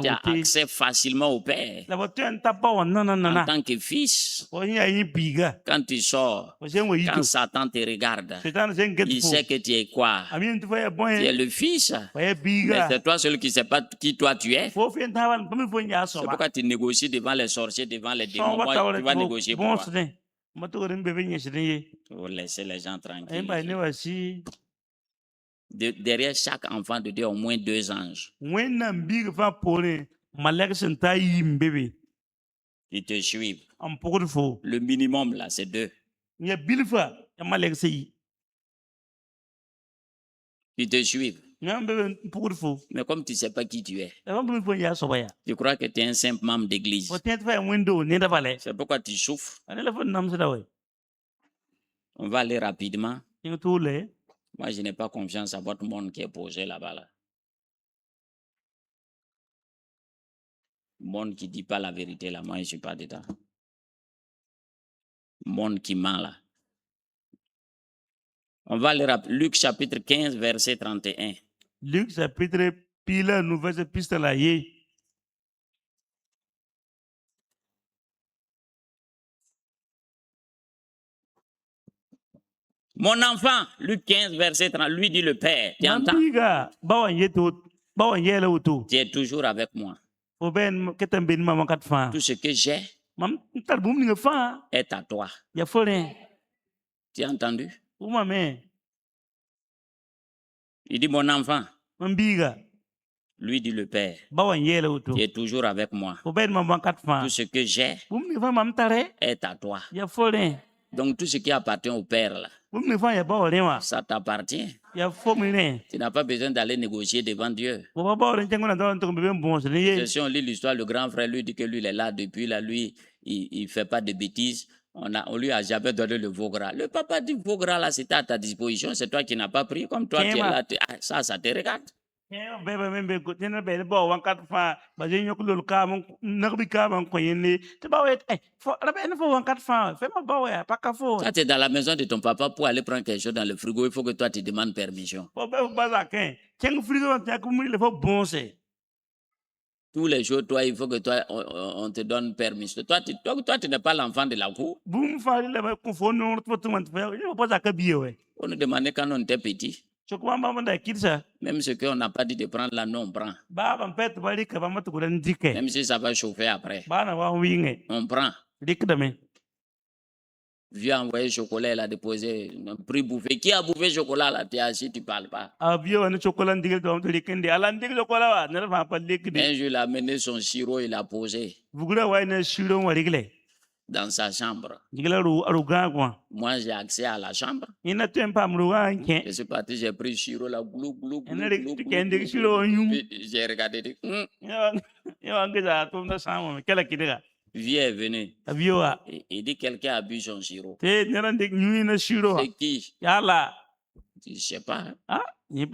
tu as accès facilement au Père. En tant que fils, quand tu sors, quand Satan te regarde, il sait que tu es quoi? Tu es le fils. Mais c'est toi celui qui ne sait pas qui toi tu es. C'est pourquoi tu négocies devant les sorciers, devant les démons. Moi, tu vas négocier pour quoi? Pour laisser les gens tranquilles. Derrière chaque enfant de Dieu, au moins 2 anges. Ils te suivent. Le minimum, là, c'est 2. Ils te suivent. Mais comme tu ne sais pas qui tu es, tu crois que tu es un simple membre d'église. C'est pourquoi tu souffres. On va aller rapidement. Moi, je n'ai pas confiance à votre monde qui est posé là-bas. Là. Monde qui ne dit pas la vérité, là, moi, je ne suis pas dedans. Monde qui ment, là. On va aller rapidement. Luc chapitre 15, verset 31. Luc chapitre pile, nouvelle piste là. Mon enfant, Luc 15, verset 30, lui dit le Père. Tu entends? Tu es toujours avec moi. Tout ce que j'ai est à toi. Tu as entendu? Il dit mon enfant. Lui dit le Père. Tu es toujours avec moi. Tout ce que j'ai est à toi. Donc tout ce qui appartient au Père là, ça t'appartient. Tu n'as pas besoin d'aller négocier devant Dieu. Si on lit l'histoire, le grand frère lui dit que lui il est là depuis là, lui il ne fait pas de bêtises. On lui a jamais donné le veau gras. Le papa dit veau gras là, c'était à ta disposition, c'est toi qui n'as pas pris. Comme toi tu es là, ça te regarde. Quand tu es dans la maison de ton papa pour aller prendre quelque chose dans le frigo, il faut que toi tu demandes permission. Tous les jours, toi, il faut que toi, on te donne permission. Toi, tu n'es pas l'enfant de la cour. On nous demandait quand on était petit. Même ce qu'on n'a pas dit de prendre là, nous on prend. Même si ça va chauffer après. On prend. Vieux a envoyé chocolat, il a déposé un prix bouffé. Qui a bouffé chocolat là? Tu es assis, tu ne parles pas. Un jour, il a amené son sirop, il a posé dans sa chambre. Moi, j'ai accès à la chambre. Je suis parti, j'ai pris le sirop là, glou, glou, glou, glou, glou. J'ai regardé. Vieux est venu. Il dit quelqu'un a bu son sirop. C'est qui? Je ne sais pas. Il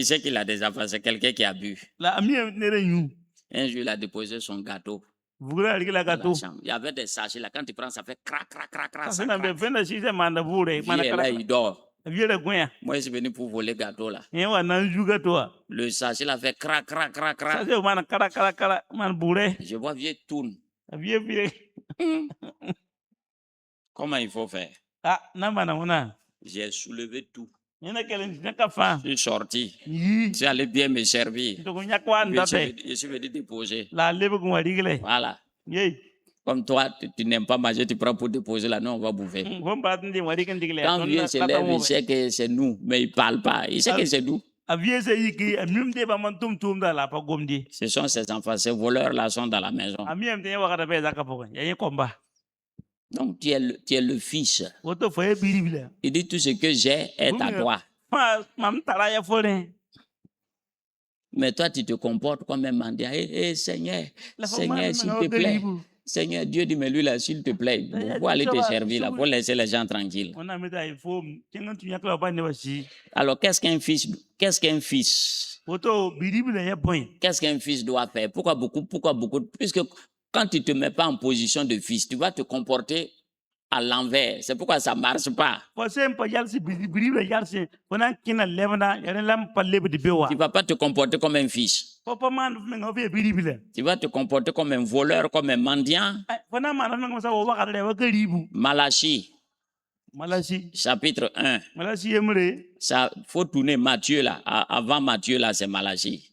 sait qu'il a des affaires, c'est quelqu'un qui a bu. Un jour, il a déposé son gâteau. Il y avait des sachets là, quand tu prends, ça fait crac, crac, crac, crac. Vieux est là, il dort. Moi, je suis venu pour voler le gâteau là. Le sachet là fait crac, crac, crac, crac. Je vois vieux tourne. Comment il faut faire? J'ai soulevé tout. Je suis sorti. Je suis allé bien me servir. Je suis venu déposer. Voilà. Comme toi, tu n'aimes pas manger, tu prends pour déposer là, nous on va bouffer. Quand vieux se lève, il sait que c'est nous, mais il ne parle pas. Il sait que c'est nous. Ce sont ses enfants, ces voleurs là sont dans la maison. Donc tu es le fils. Il dit tout ce que j'ai est à toi. Mais toi, tu te comportes comme un mendiant. Seigneur, Seigneur, s'il te plaît. Seigneur, Dieu dit, mais lui là, s'il te plaît, faut aller te servir là, faut laisser les gens tranquilles. Alors, qu'est-ce qu'un fils? Qu'est-ce qu'un fils doit faire? Pourquoi beaucoup? Puisque quand tu ne te mets pas en position de fils, tu vas te comporter à l'envers. C'est pourquoi ça ne marche pas. Tu ne vas pas te comporter comme un fils. Tu vas te comporter comme un voleur, comme un mendiant. Malachie, chapitre 1. Ça faut tourner Matthieu là. Avant Matthieu là, c'est Malachie.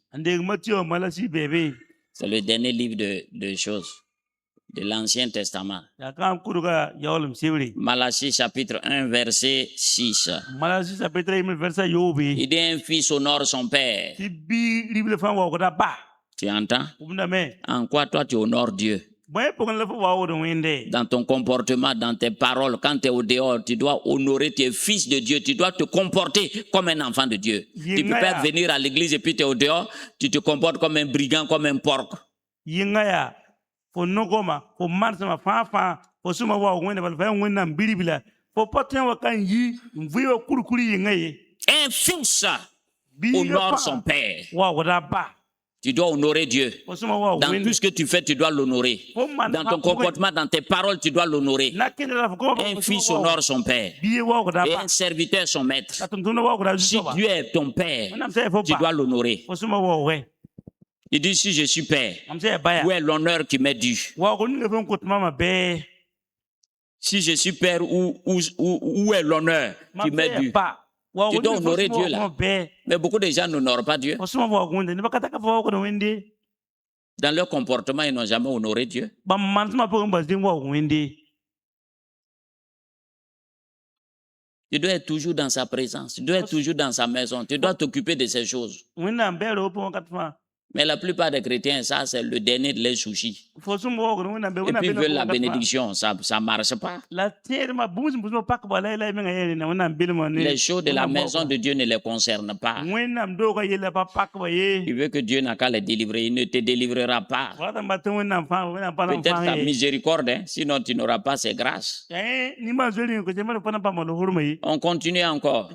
C'est le dernier livre de choses. De l'Ancien Testament. Malachie chapitre 1 verset 6. Il dit un fils honore son père. Tu entends? En quoi toi tu honores Dieu? Dans ton comportement, dans tes paroles, quand tu es au dehors, tu dois honorer tes fils de Dieu. Tu dois te comporter comme un enfant de Dieu. Tu ne peux pas venir à l'église et puis tu es au dehors, tu te comportes comme un brigand, comme un porc. Un fils honore son père. Tu dois honorer Dieu. Dans tout ce que tu fais, tu dois l'honorer. Dans ton comportement, dans tes paroles, tu dois l'honorer. Un fils honore son père. Et un serviteur son maître. Si Dieu est ton père, tu dois l'honorer. Il dit, si je suis père, où est l'honneur qui m'est dû? Si je suis père, où est l'honneur qui m'est dû? Tu dois honorer Dieu là. Mais beaucoup de gens n'honorent pas Dieu. Dans leur comportement, ils n'ont jamais honoré Dieu. Tu dois être toujours dans sa présence. Tu dois être toujours dans sa maison. Tu dois t'occuper de ces choses. Mais la plupart des chrétiens, ça c'est le dernier de les sushis. Et puis ils veulent la bénédiction, ça ne marche pas. Les choses de la maison de Dieu ne les concernent pas. Il veut que Dieu n'a qu'à les délivrer, il ne te délivrera pas. Peut-être ta miséricorde, hein, sinon tu n'auras pas ses grâces. On continue encore.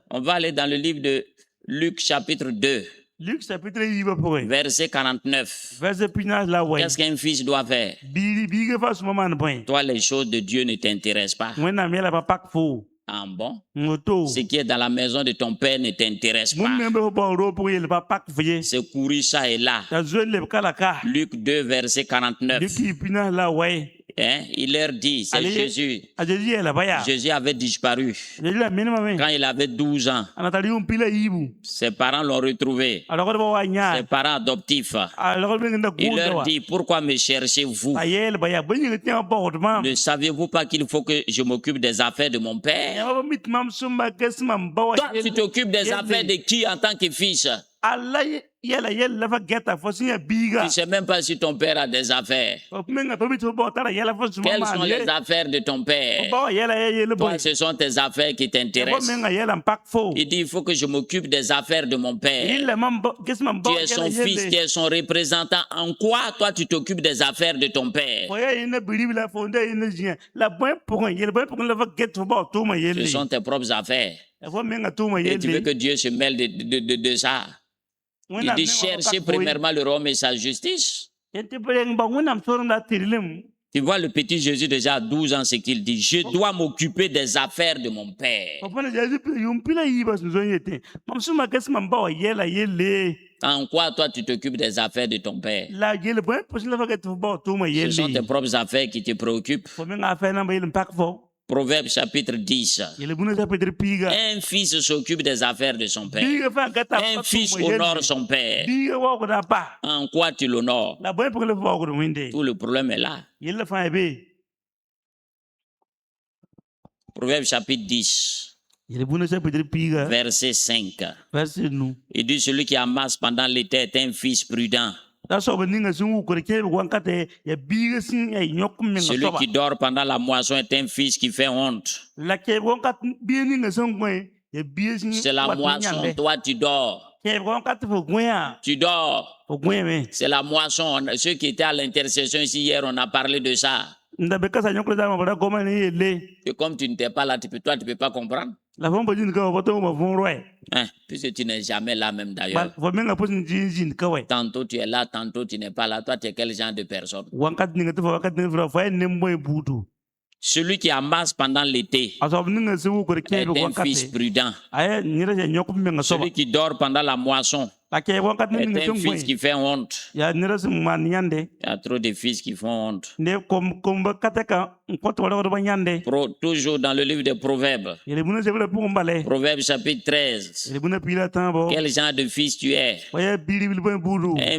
On va aller dans le livre de Luc chapitre 2. Verset 49. Qu'est-ce qu'un fils doit faire? Toi, les choses de Dieu ne t'intéressent pas. Ah bon? Ce qui est dans la maison de ton père ne t'intéresse pas. C'est courir ça et là. Luc 2, verset 49. Hein? Il leur dit, c'est Jésus. Jésus avait disparu quand il avait 12 ans. Ses parents l'ont retrouvé. Ses parents adoptifs. Il leur dit, pourquoi me cherchez-vous? Ne savez-vous pas qu'il faut que je m'occupe des affaires de mon père? Toi, tu t'occupes des affaires de qui en tant que fils? Tu ne sais même pas si ton père a des affaires. Quelles sont les affaires de ton père? Toi, ce sont tes affaires qui t'intéressent. Il dit, il faut que je m'occupe des affaires de mon père. Tu es son fils, tu es son représentant. En quoi, toi, tu t'occupes des affaires de ton père? Ce sont tes propres affaires. Et tu veux que Dieu se mêle de ça? Il dit, cherchez premièrement le royaume et sa justice. Tu vois le petit Jésus déjà à 12 ans, ce qu'il dit. Je dois m'occuper des affaires de mon père. En quoi toi tu t'occupes des affaires de ton père? Ce sont tes propres affaires qui te préoccupent. Proverbe chapitre 10. Un fils s'occupe des affaires de son père. Un fils honore son père. En quoi tu l'honores? Tout le problème est là. Proverbe chapitre 10. Verset 5. Il dit, celui qui amasse pendant l'été est un fils prudent. Celui qui dort pendant la moisson est un fils qui fait honte. C'est la moisson, toi tu dors. Tu dors. C'est la moisson. Ceux qui étaient à l'intercession ici hier, on a parlé de ça. Et comme tu n'étais pas là, toi, tu ne peux pas comprendre. Puisque tu n'es jamais là même d'ailleurs. Tantôt tu es là, tantôt tu n'es pas là. Toi, tu es quel genre de personne? Celui qui amasse pendant l'été est un fils prudent. Celui qui dort pendant la moisson est un fils qui fait honte. Il y a trop de fils qui font honte. Toujours dans le livre des Proverbes. Proverbes chapitre 13. Quel genre de fils tu es? Un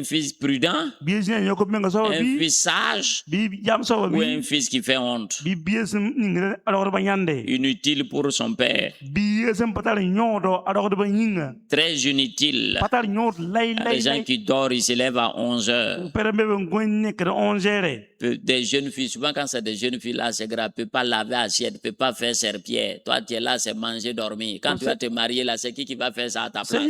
fils prudent? Un fils sage? Ou un fils qui fait honte? Inutile pour son père. Très inutile. Les gens qui dorment, ils se lèvent à 11 heures. Des jeunes filles, souvent quand c'est des jeunes filles là, c'est grave, ne peut pas laver assiette, ne peut pas faire serpillère. Toi, tu es là, c'est manger, dormir. Quand tu vas te marier là, c'est qui va faire ça à ta place?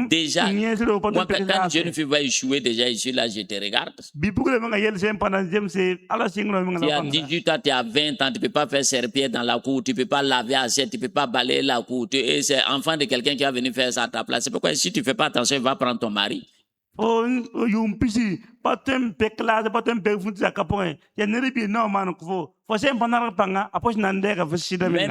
Déjà, moi, quand une jeune fille va échouer, déjà, je suis là, je te regarde. Tu as 18 ans, tu as 20 ans, tu ne peux pas faire serpillère dans la cour, tu ne peux pas laver assiette, tu ne peux pas balayer la cour. Et c'est enfant de quelqu'un qui va venir faire ça à ta place. C'est pourquoi si tu ne fais pas attention, il va prendre ton mari. Même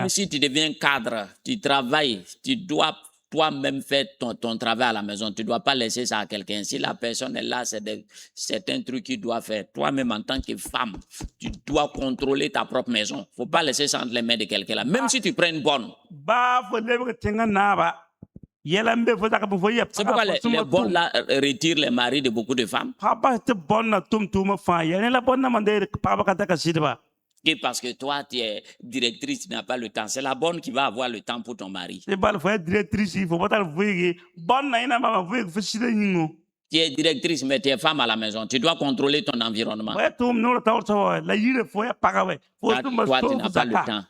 si tu deviens cadre, tu travailles, tu dois toi-même faire ton travail à la maison. Tu ne dois pas laisser ça à quelqu'un. Si la personne est là, c'est un truc qu'il doit faire. Toi-même, en tant que femme, tu dois contrôler ta propre maison. Il ne faut pas laisser ça entre les mains de quelqu'un là. Même si tu prends une bonne. C'est pourquoi les bonnes là retirent les maris de beaucoup de femmes. Et parce que toi, tu es directrice, tu n'as pas le temps. C'est la bonne qui va avoir le temps pour ton mari. Tu es directrice, mais tu es femme à la maison. Tu dois contrôler ton environnement. Toi, tu n'as pas le temps.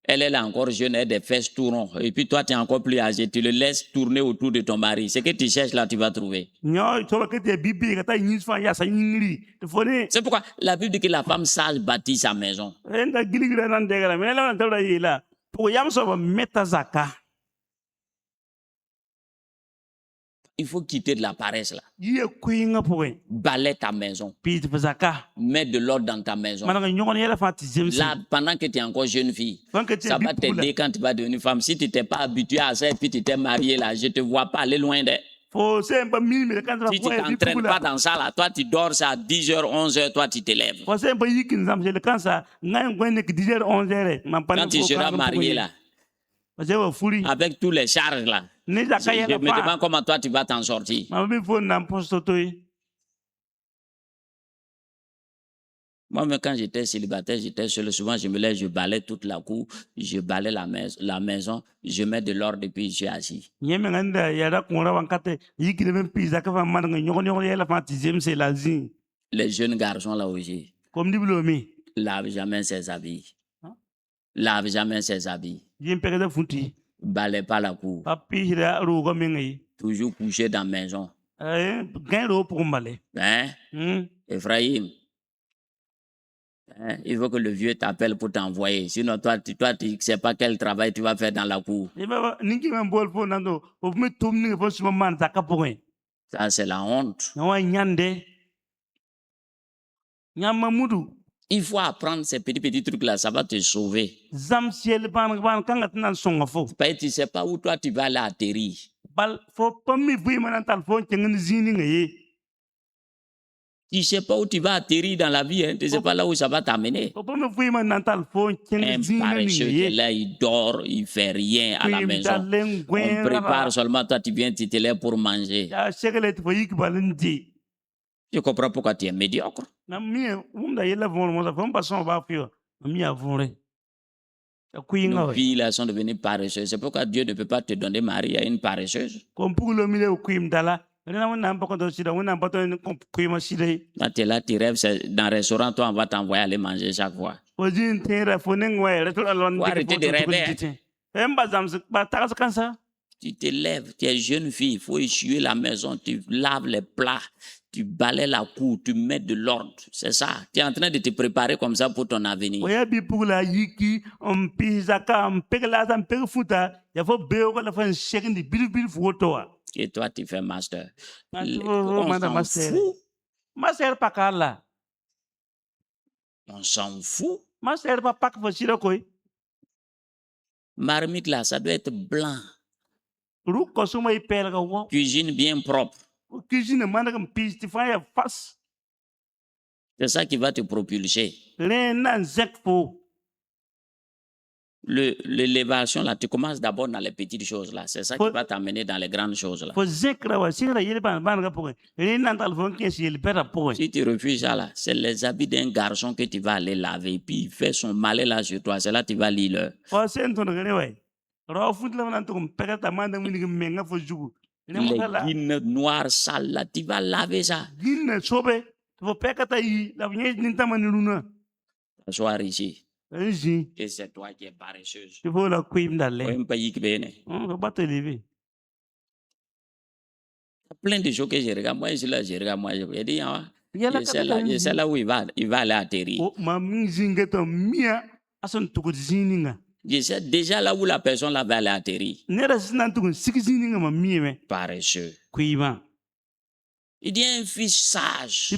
Elle est là encore jeune, elle a des fesses tout ronds. Et puis toi, tu es encore plus âgé. Tu le laisses tourner autour de ton mari. Ce que tu cherches là, tu vas trouver. C'est pourquoi la Bible dit que la femme sage bâtit sa maison. Il faut quitter de la paresse là. Balaye ta maison. Mets de l'ordre dans ta maison. Là, pendant que tu es encore jeune fille, ça va t'aider quand tu vas devenir femme. Si tu t'es pas habitué à ça et puis tu t'es marié là, je te vois pas aller loin de. Si tu t'entraînes pas dans ça là, toi tu dors ça à 10h, 11h, toi tu te lèves. Quand tu seras marié là, avec tous les charges là, je me demande comment toi tu vas t'en sortir. Moi-même, quand j'étais célibataire, j'étais seul. Souvent, je me lève, je balaye toute la cour, je balaye la maison, je mets de l'ordre et puis je suis assis. Les jeunes garçons là aussi, lavent jamais ses habits. Lave jamais ses habits. Balaye pas la cour. Toujours couché dans la maison. Hein? Ephraim. Il faut que le vieux t'appelle pour t'envoyer. Sinon, toi, tu ne sais pas quel travail tu vas faire dans la cour. Ça, c'est la honte. Il faut apprendre ces petits trucs-là, ça va te sauver. Tu ne sais pas où toi tu vas aller atterrir. Tu ne sais pas où tu vas atterrir dans la vie, hein? Tu ne sais pas là où ça va t'amener. Un paresseux qui est là, il dort, il ne fait rien à la maison. On prépare seulement, toi tu viens, tu te lèves pour manger. Je comprends pourquoi tu es médiocre. Nos filles là sont devenues paresseuses. C'est pourquoi Dieu ne peut pas te donner mari à une paresseuse. Quand tu es là, tu rêves, dans un restaurant, toi, on va t'envoyer aller manger chaque fois. Faut arrêter de rêver. Tu te lèves, tu es jeune fille, il faut essuyer la maison, tu laves les plats, tu balayes la cour, tu mets de l'ordre. C'est ça. Tu es en train de te préparer comme ça pour ton avenir. Et toi, tu fais master. On s'en fout. On s'en fout. Marmite là, ça doit être blanc. Cuisine bien propre. C'est ça qui va te propulser. L'élévation là, tu commences d'abord dans les petites choses là. C'est ça qui va t'amener dans les grandes choses là. Si tu refuses ça là, c'est les habits d'un garçon que tu vas aller laver. Puis il fait son malais là sur toi. C'est là que tu vas lire. Les guines noires sales là, tu vas laver ça. T'asseoir ici. Et c'est toi qui es paresseuse. Il faut pas y aller. Plein de choses que je regarde. Moi, je regarde. Moi, je dis, c'est là où il va aller atterrir. Je sais déjà là où la personne là va aller atterrir. Paresseux. Il dit un fils sage.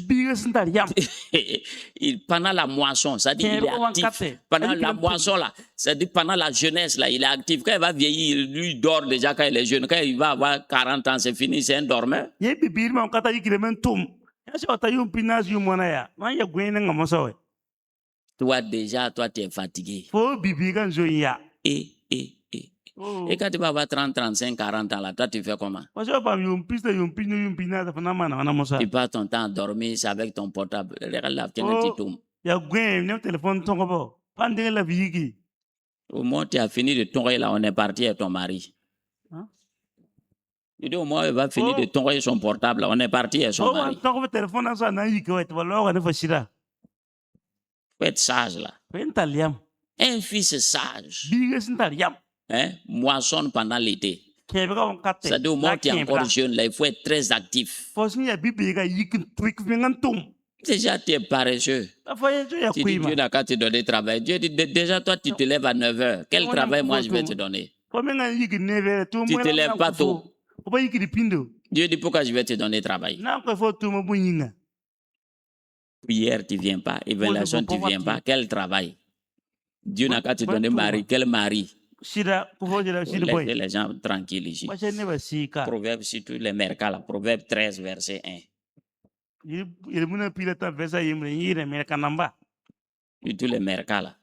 Pendant la moisson, ça dit il est actif. Pendant la moisson là, ça dit pendant la jeunesse là, il est actif. Quand il va vieillir, lui dort déjà quand il est jeune. Quand il va avoir 40 ans, c'est fini, c'est un dormeur. Toi déjà, toi tu es fatigué. Et quand tu vas avoir 30, 35, 40 ans là, toi tu fais comment? Tu passes ton temps à dormir, c'est avec ton portable. Au moins tu as fini de tonger là, on est parti avec ton mari. Il dit au moins il va finir de tonger son portable là, on est parti avec son mari. Faut être sage là. Un fils sage. Moissonne pendant l'été. C'est-à-dire au moins tu es encore jeune là, il faut être très actif. Déjà tu es paresseux. Tu dis Dieu n'a qu'à te donner travail. Dieu dit déjà toi tu te lèves à 9h. Quel travail moi je vais te donner? Tu ne te lèves pas tôt. Dieu dit pourquoi je vais te donner travail? Prière tu ne viens pas. Évaluation tu ne viens pas. Quel travail? Dieu n'a qu'à te donner mari. Quel mari? Laissez les gens tranquilles ici. Proverbe, surtout les mercats là. Proverbe 13, verset 1. Surtout les mercats là.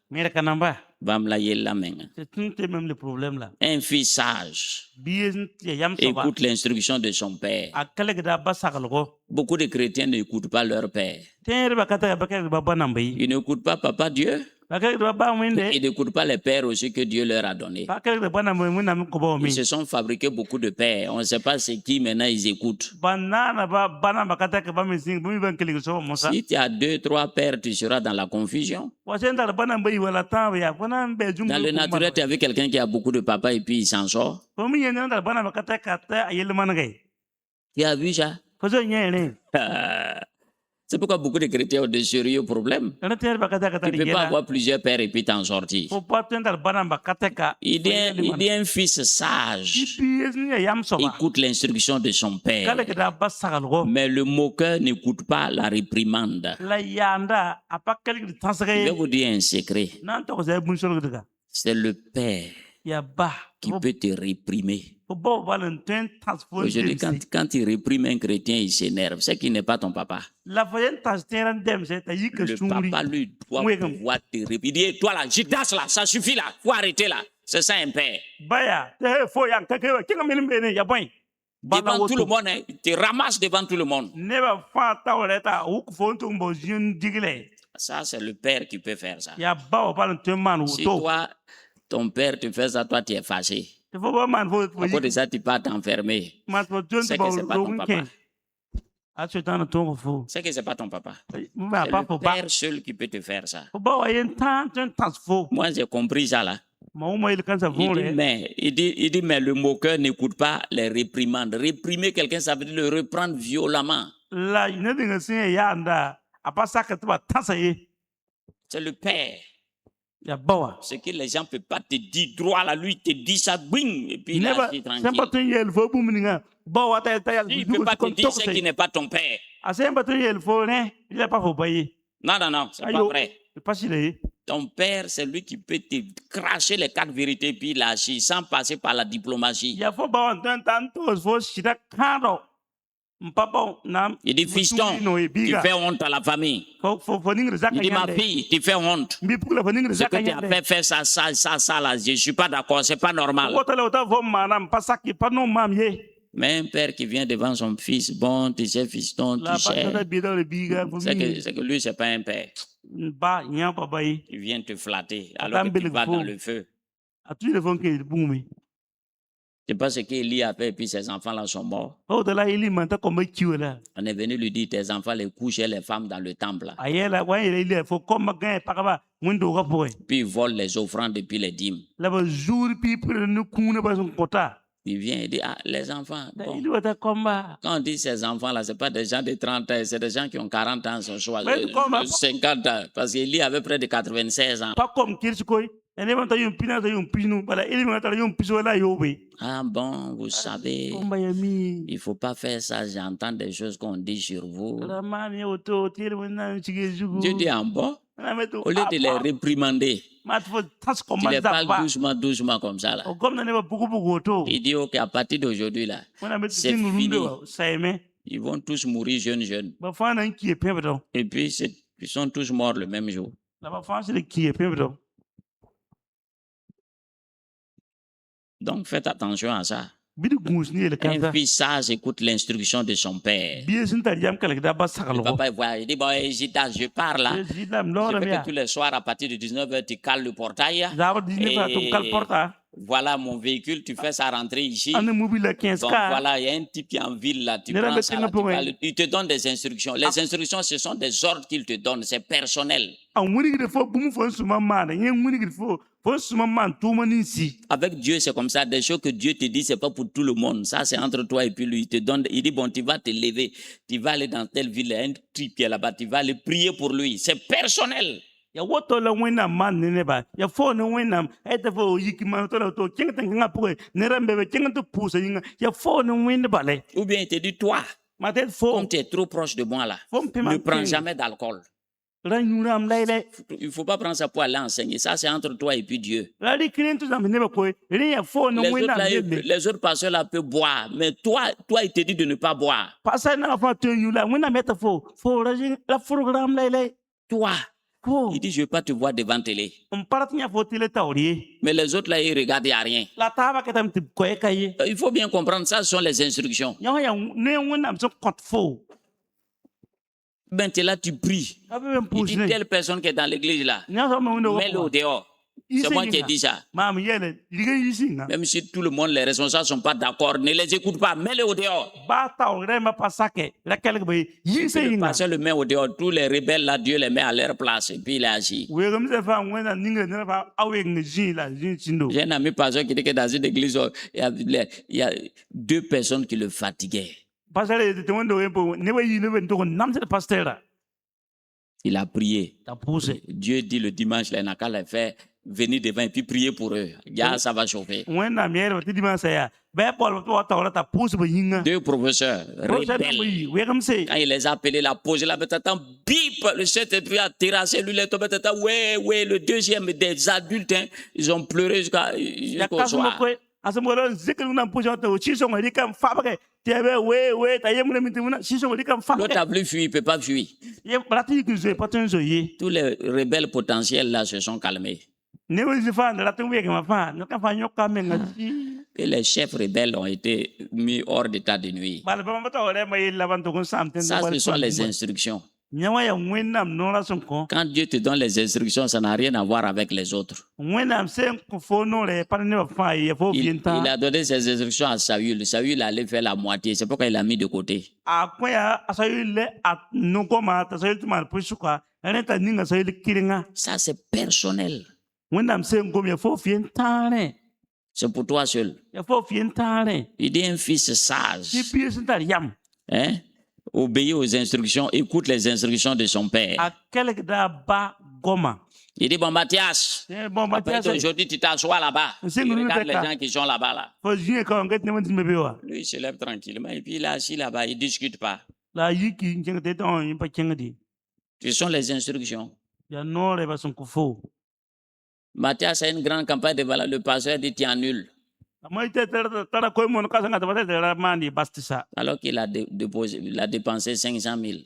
Un fils sage écoute l'instruction de son père. Beaucoup de chrétiens n'écoutent pas leur père. Ils n'écoutent pas Papa Dieu. Ils n'écoutent pas les pères aussi que Dieu leur a donné. Ils se sont fabriqués beaucoup de pères. On ne sait pas c'est qui maintenant ils écoutent. Si tu as 2, 3 pères, tu seras dans la confusion. Dans le naturel, tu as vu quelqu'un qui a beaucoup de papas et puis il s'en sort. Tu as vu ça? C'est pourquoi beaucoup de chrétiens ont de sérieux problèmes. Tu ne peux pas avoir plusieurs pères et puis t'en sortir. Il dit un fils sage écoute l'instruction de son père. Mais le moqueur n'écoute pas la réprimande. Je vais vous dire un secret. C'est le père qui peut te réprimer. Aujourd'hui, quand tu réprimes un chrétien, il s'énerve. C'est qu'il n'est pas ton papa. Le papa, lui, doit pouvoir te réprimer. Il dit, toi là, Judas là, ça suffit là. Faut arrêter là. C'est ça un père. Devant tout le monde, hein, il te ramasse devant tout le monde. Ça, c'est le père qui peut faire ça. Si toi, Ton père te fait ça, toi tu es fâché. À cause de ça, tu peux t'enfermer. C'est que c'est pas ton papa. C'est que c'est pas ton papa. C'est le père seul qui peut te faire ça. Moi, j'ai compris ça là. Il dit, mais le moqueur n'écoute pas les réprimandes. Réprimer quelqu'un, ça veut dire le reprendre violemment. C'est le père. Ce que les gens ne peuvent pas te dire droit là, lui te dit ça, bing, et puis là, c'est tranquille. Il ne peut pas te dire ce qui n'est pas ton père. Non, non, non, c'est pas vrai. Ton père, c'est lui qui peut te cracher les 4 vérités puis lâcher sans passer par la diplomatie. Il dit, fiston, tu fais honte à la famille. Il dit, ma fille, tu fais honte. Ce que tu as fait ça, ça, là, je ne suis pas d'accord, c'est pas normal. Mais un père qui vient devant son fils, bon, tu sais, fiston, tu sais, c'est que lui, c'est pas un père. Il vient te flatter alors que tu vas dans le feu. C'est pas ce qu'Élie a fait et puis ses enfants là sont morts. On est venu lui dire, tes enfants les couchent les femmes dans le temple. Puis ils volent les offrandes et puis les dîmes. Il vient et dit, ah, les enfants, bon. Quand on dit ces enfants-là, ce n'est pas des gens de 30 ans, c'est des gens qui ont 40 ans, 50 ans. Parce qu'Élie avait près de 96 ans. Ah bon, vous savez, il ne faut pas faire ça, j'entends des choses qu'on dit sur vous. Dieu dit en bon, au lieu de les réprimander, tu les parles doucement, doucement comme ça. Là. Il dit, ok, à partir d'aujourd'hui, là, c'est fini. Ils vont tous mourir jeunes. Et puis, ils sont tous morts le même jour. Donc, faites attention à ça. Un fils sage écoute l'instruction de son père. Le papa voit, il dit, bon, Gita, je pars là. Je fais que tous les soirs, à partir de 19h, tu cales le portail. Et voilà mon véhicule, tu fais ça rentrer ici. Donc voilà, il y a un type qui est en ville là, tu prends ça là, il te donne des instructions. Les instructions, ce sont des ordres qu'il te donne, c'est personnel. Avec Dieu, c'est comme ça. Des choses que Dieu te dit, c'est pas pour tout le monde. Ça, c'est entre toi et puis lui. Il te donne, il dit, bon, tu vas te lever, tu vas aller dans telle ville, il y a un type qui est là-bas, tu vas aller prier pour lui. C'est personnel. Ou bien il te dit, toi, comme tu es trop proche de moi là, ne prends jamais d'alcool. Il ne faut pas prendre ça pour aller enseigner. Ça, c'est entre toi et puis Dieu. Les autres pasteurs là peuvent boire, mais toi, il te dit de ne pas boire. Toi, il dit, je ne veux pas te voir devant télé. Mais les autres là, ils regardent, il n'y a rien. Il faut bien comprendre, ça, ce sont les instructions. Ben, tu es là, tu pries. Il dit, telle personne qui est dans l'église là, mets-le au dehors. C'est moi qui ai dit ça. Même si tout le monde, les responsables ne sont pas d'accord, ne les écoute pas, mets-le au dehors. Le pasteur le met au dehors, tous les rebelles là, Dieu les met à leur place et puis il agit. J'ai un ami pasteur qui dit que dans une église, il y a 2 personnes qui le fatiguaient. Il a prié. Dieu dit le dimanche, il n'a qu'à les faire venir devant et puis prier pour eux. Ça va chauffer. 2 professeurs rebelles. Quand il les a appelés, il a posé la bête, bip, le Saint-Esprit a terrassé, lui, il est tombé, ouais, le deuxième des adultes, hein, ils ont pleuré jusqu'au soir. L'autre a voulu fuir, il ne peut pas fuir. Tous les rebelles potentiels là se sont calmés. Et les chefs rebelles ont été mis hors d'état de nuit. Ça, ce sont les instructions. Quand Dieu te donne les instructions, ça n'a rien à voir avec les autres. Il a donné ses instructions à Saül. Saül allait faire la moitié. C'est pourquoi il l'a mis de côté. Ça, c'est personnel. C'est pour toi seul. Il dit un fils sage. Hein? Obéit aux instructions, écoute les instructions de son père. Il dit, bon Mathias, aujourd'hui tu t'assois là-bas. Tu regardes les gens qui sont là-bas. Là. Lui, il se lève tranquillement et puis il est assis là-bas, il ne discute pas. Ce sont les instructions. Mathias a une grande campagne de valeur. Le pasteur dit, tu es nul. Alors qu'il a dépensé 500 000.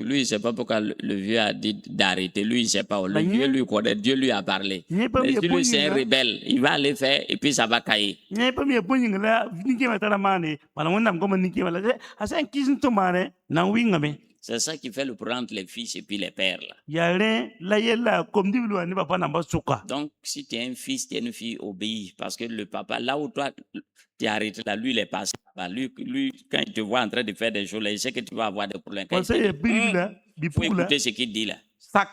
Lui, il ne sait pas pourquoi le vieux a dit d'arrêter. Lui, il ne sait pas. Le vieux lui connaît. Dieu lui a parlé. Mais si lui, c'est un rebelle, il va aller faire et puis ça va cailler. C'est ça qui fait le problème entre les fils et puis les pères. Là. Donc, si tu es un fils, tu es une fille, obéis. Parce que le papa, là où toi, tu arrêtes là, lui, il est passé. Lui, quand il te voit en train de faire des choses, là, il sait que tu vas avoir des problèmes. Il faut écouter ce qu'il dit là. Quand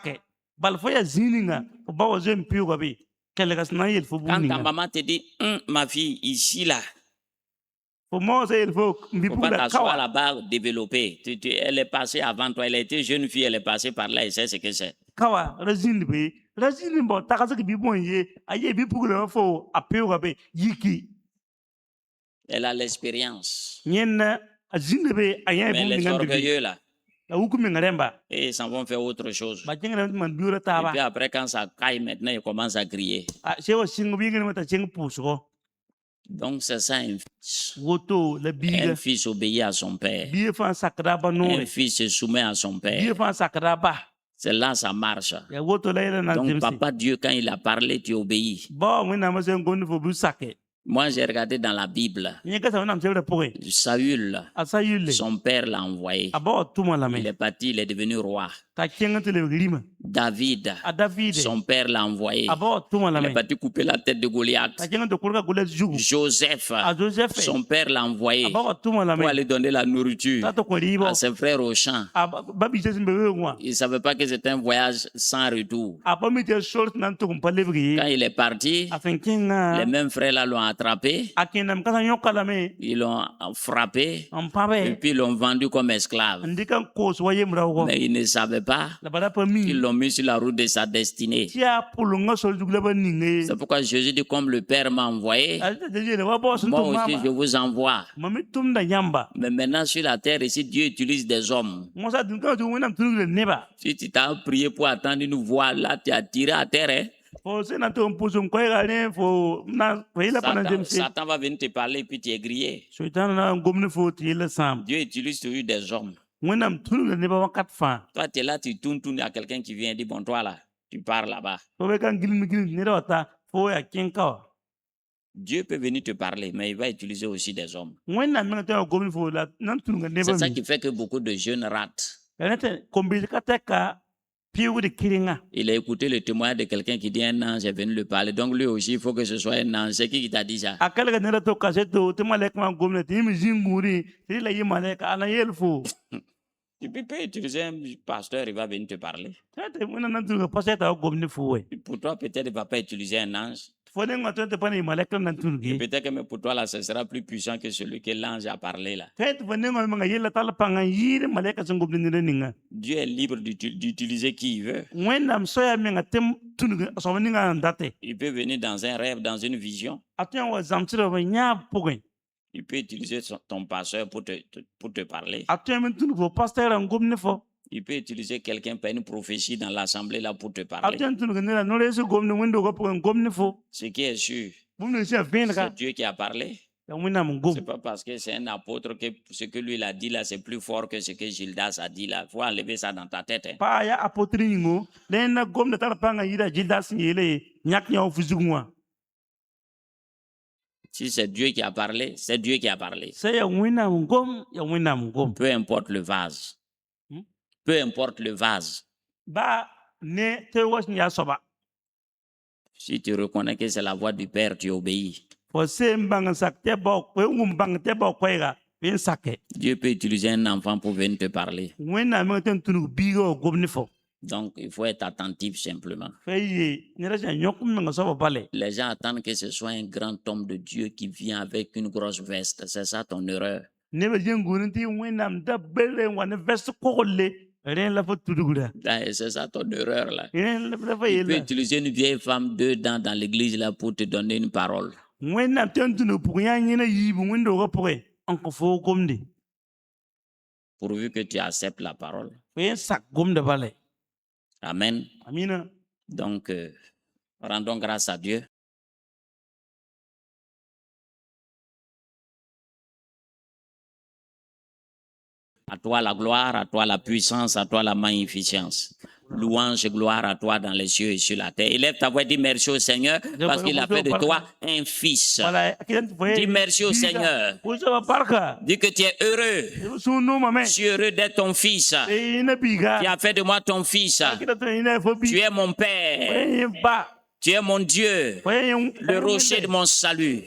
ta maman te dit, ma fille, ici, là, il ne faut pas t'asseoir là-bas, développer. Elle est passée avant toi, elle était jeune fille, elle est passée par là, elle sait ce que c'est. Elle a l'expérience. Mais les orgueilleux là, et ils s'en vont faire autre chose. Et puis après, quand ça caille maintenant, ils commencent à crier. Donc c'est ça un fils. Un fils obéit à son père. Un fils se soumet à son père. C'est là ça marche. Donc papa Dieu, quand il a parlé, tu obéis. Moi, j'ai regardé dans la Bible. Saül, son père l'a envoyé. Il est parti, il est devenu roi. David, son père l'a envoyé. Il est parti couper la tête de Goliath. Joseph, son père l'a envoyé pour aller donner la nourriture à ses frères au champ. Il ne savait pas que c'était un voyage sans retour. Quand il est parti, les mêmes frères là l'ont attrapé. Ils l'ont frappé. Et puis ils l'ont vendu comme esclave. Mais ils ne savaient pas qu'ils l'ont mis sur la route de sa destinée. C'est pourquoi Jésus dit, comme le Père m'a envoyé, moi aussi je vous envoie. Mais maintenant sur la terre ici, Dieu utilise des hommes. Si tu t'as prié pour attendre une voix, là tu as tiré à terre. Hein? Satan va venir te parler et puis tu es grillé. Dieu utilise toujours des hommes. Toi, tu es là, tu tournes à quelqu'un qui vient et dit, bon, toi là, tu pars là-bas. Dieu peut venir te parler, mais il va utiliser aussi des hommes. C'est ça qui fait que beaucoup de jeunes ratent. Il a écouté le témoignage de quelqu'un qui dit un ange est venu le parler. Donc lui aussi, il faut que ce soit un ange. C'est qui t'a dit ça? Tu peux utiliser un pasteur, il va venir te parler. Pour toi, peut-être il ne va pas utiliser un ange. Et peut-être que pour toi, là, ce sera plus puissant que celui que l'ange a parlé là. Dieu est libre d'utiliser qui il veut. Il peut venir dans un rêve, dans une vision. Il peut utiliser ton pasteur pour te parler. Il peut utiliser quelqu'un par une prophétie dans l'assemblée là pour te parler. Ce qui est sûr, c'est Dieu qui a parlé. C'est pas parce que c'est un apôtre que ce que lui il a dit là, c'est plus fort que ce que Gildas a dit là. Il faut enlever ça dans ta tête. Hein. Si c'est Dieu qui a parlé, c'est Dieu qui a parlé. Peu importe le vase. Peu importe le vase. Si tu reconnais que c'est la voix du Père, tu obéis. Dieu peut utiliser un enfant pour venir te parler. Donc, il faut être attentif simplement. Les gens attendent que ce soit un grand homme de Dieu qui vient avec une grosse veste. C'est ça ton erreur. C'est ça ton erreur là. Il peut utiliser une vieille femme dedans dans l'église là pour te donner une parole. Pourvu que tu acceptes la parole. Amen. Donc, rendons grâce à Dieu. À toi la gloire, à toi la puissance, à toi la magnificence. Louange et gloire à toi dans les cieux et sur la terre. Élève ta voix et dis merci au Seigneur parce qu'il a fait de toi un fils. Dis merci au Seigneur. Dis que tu es heureux. Je suis heureux d'être ton fils. Tu as fait de moi ton fils. Tu es mon Père. Tu es mon Dieu, le rocher de mon salut.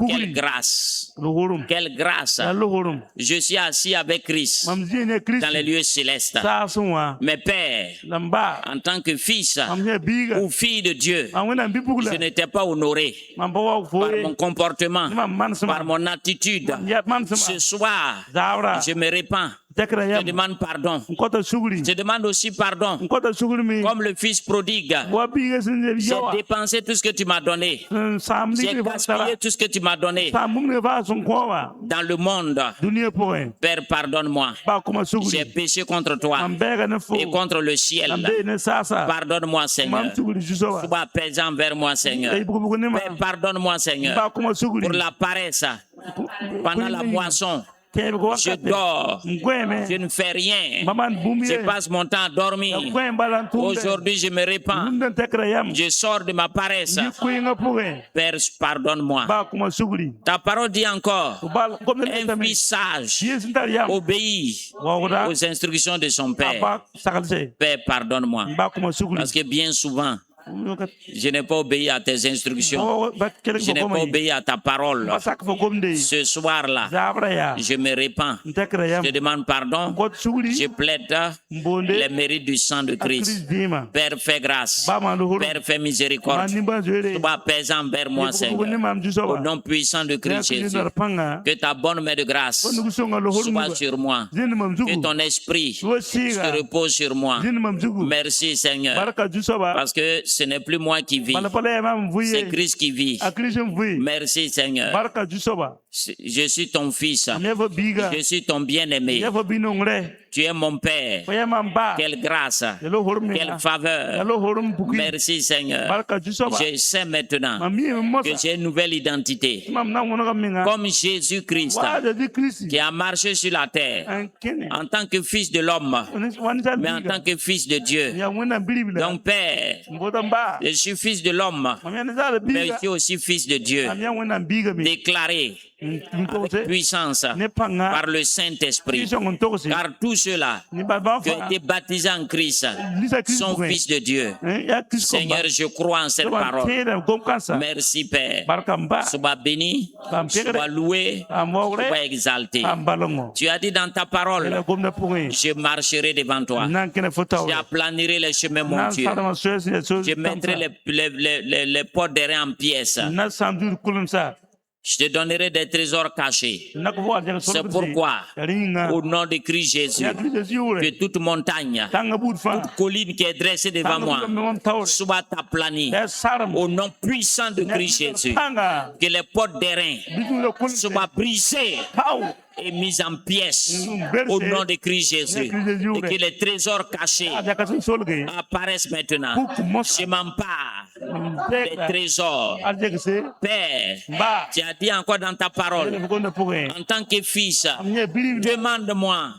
Quelle grâce. Quelle grâce. Je suis assis avec Christ dans les lieux célestes. Mais Père, en tant que fils ou fille de Dieu, je n'étais pas honoré par mon comportement, par mon attitude. Ce soir, je me répands. Je demande pardon. Je demande aussi pardon. Comme le fils prodigue. J'ai dépensé tout ce que tu m'as donné. J'ai gaspillé tout ce que tu m'as donné. Dans le monde. Père, pardonne-moi. J'ai péché contre toi et contre le ciel. Pardonne-moi, Seigneur. Sois apaisant envers moi, Seigneur. Père, pardonne-moi, Seigneur. Pour la paresse. Pendant la moisson. Je dors, je ne fais rien, je passe mon temps à dormir. Aujourd'hui, je me répands, je sors de ma paresse. Père, pardonne-moi. Ta parole dit encore, un fils sage obéit aux instructions de son Père. Père, pardonne-moi, parce que bien souvent, je n'ai pas obéi à tes instructions. Je n'ai pas obéi à ta parole. Ce soir-là, je me répands. Je demande pardon. Je plaide les mérites du sang de Christ. Père, fais grâce. Père, fais miséricorde. Sois apaisant vers moi, Seigneur. Au nom puissant de Christ Jésus. Que ta bonne main de grâce soit sur moi. Que ton esprit se repose sur moi. Merci, Seigneur. Parce que ce n'est plus moi qui vis, c'est Christ qui vit. Merci, Seigneur. Je suis ton fils. Je suis ton bien-aimé. Tu es mon Père. Quelle grâce, quelle faveur. Merci, Seigneur. Je sais maintenant que j'ai une nouvelle identité. Comme Jésus-Christ qui a marché sur la terre en tant que fils de l'homme, mais en tant que fils de Dieu. Donc, Père, je suis fils de l'homme, mais je suis aussi fils de Dieu. Déclaré avec puissance par le Saint-Esprit. Car tous ceux-là qui ont été baptisés en Christ sont fils de Dieu. Seigneur, je crois en cette parole. Merci, Père. Sois béni, sois loué, sois exalté. Tu as dit dans ta parole, je marcherai devant toi. J'aplanirai les chemins, mon Dieu. Je mettrai les portes des reins en pièces. Je te donnerai des trésors cachés. C'est pourquoi, au nom de Christ Jésus, que toute montagne, toute colline qui est dressée devant moi, soit aplanie. Au nom puissant de Christ Jésus, que les portes des reins soient brisées et mise en pièces au nom de Christ Jésus, et que les trésors cachés apparaissent maintenant. Je m'empare des trésors. Père, tu as dit encore dans ta parole, en tant que fils, demande-moi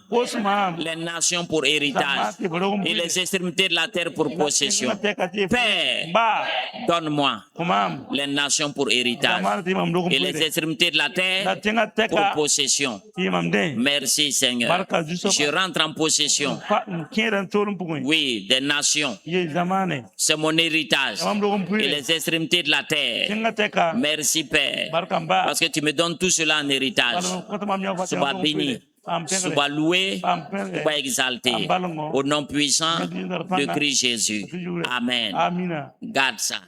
les nations pour héritage et les extrémités de la terre pour possession. Père, donne-moi les nations pour héritage et les extrémités de la terre pour possession. Merci Seigneur. Je rentre en possession. Oui, des nations. C'est mon héritage et les extrémités de la terre. Merci Père, parce que tu me donnes tout cela en héritage. Sois béni, sois loué, sois exalté. Au nom puissant de Christ Jésus. Amen. Garde ça.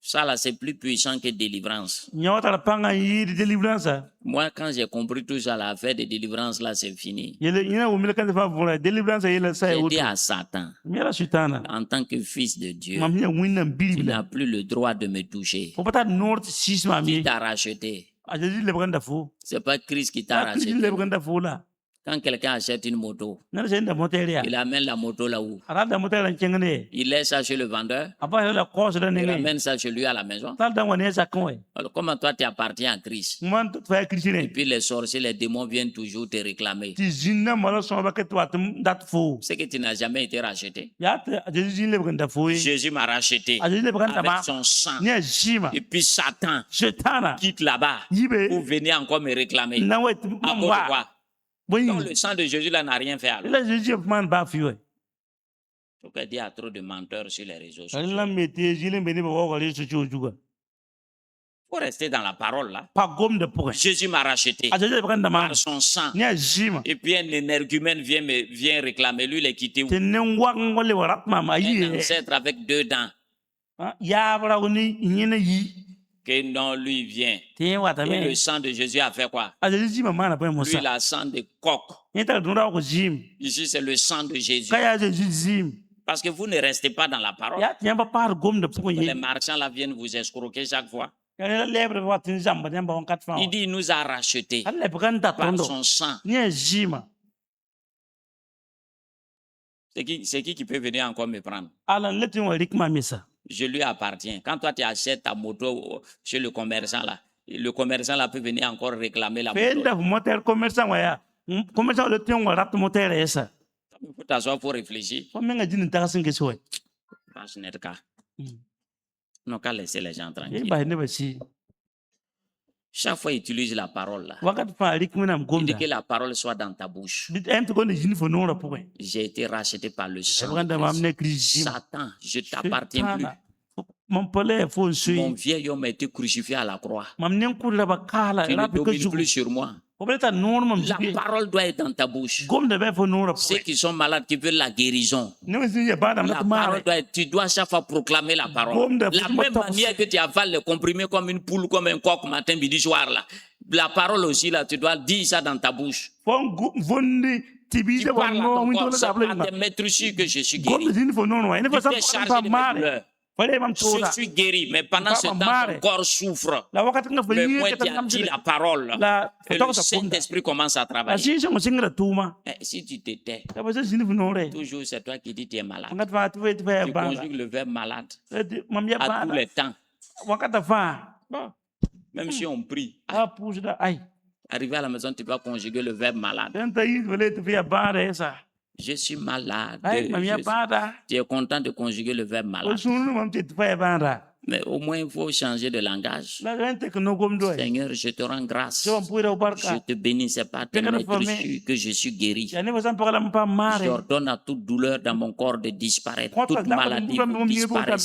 Ça là, c'est plus puissant que délivrance. Moi, quand j'ai compris tout ça, l'affaire de délivrance là, c'est fini. J'ai dit à Satan, en tant que fils de Dieu, tu n'as plus le droit de me toucher. Qui t'a racheté? C'est pas Christ qui t'a racheté. Quand quelqu'un achète une moto, il amène la moto là-haut. Il laisse ça chez le vendeur. Il amène ça chez lui à la maison. Alors, comment toi, tu appartiens à Christ? Et puis les sorciers, les démons viennent toujours te réclamer. C'est que tu n'as jamais été racheté. Jésus m'a racheté avec son sang. Et puis Satan quitte là-bas pour venir encore me réclamer. À cause de quoi? Donc le sang de Jésus là n'a rien fait alors. Il faut que dire à trop de menteurs sur les réseaux sociaux. Il faut rester dans la parole là. Jésus m'a racheté par son sang. Et puis un énergumène vient réclamer. Lui, il est quitté où? Un ancêtre avec 2 dents. Que non, lui vient. Et le sang de Jésus a fait quoi? Lui, la sang de coq. Ici, c'est le sang de Jésus. Parce que vous ne restez pas dans la parole. Les marchands là viennent vous escroquer chaque fois. Il dit, il nous a rachetés par son sang. C'est qui peut venir encore me prendre? Je lui appartiens. Quand toi tu achètes ta moto chez le commerçant là peut venir encore réclamer la moto. Il faut t'asseoir pour réfléchir. Non, qu'à laisser les gens tranquilles. Chaque fois, il utilise la parole là. Il dit que la parole soit dans ta bouche. J'ai été racheté par le sang. Satan, je t'appartiens plus. Mon vieil homme a été crucifié à la croix. Tu ne domines plus sur moi. La parole doit être dans ta bouche. Ceux qui sont malades, qui veulent la guérison, la parole doit être, tu dois chaque fois proclamer la parole. La même manière que tu avales le comprimé comme une poule, comme un coq matin, midi, soir, là. La parole aussi, là, tu dois dire ça dans ta bouche. Tu parles à ton corps, ça va te mettre sûr que je suis guéri. Tu t'es chargé de mes douleurs. Je suis guéri, mais pendant ce temps, ton corps souffre. Mais moi, tu as dit la parole. Et le Saint-Esprit commence à travailler. Si tu te tais, toujours c'est toi qui dis que tu es malade. Tu conjugues le verbe malade à tous les temps. Même si on prie, arrivé à la maison, tu peux conjuguer le verbe malade. Je suis malade. Tu es content de conjuguer le verbe malade. Mais au moins, il faut changer de langage. Seigneur, je te rends grâce. Je te bénis, c'est pas te mettre sûr que je suis guéri. J'ordonne à toute douleur dans mon corps de disparaître. Toute maladie de disparaître.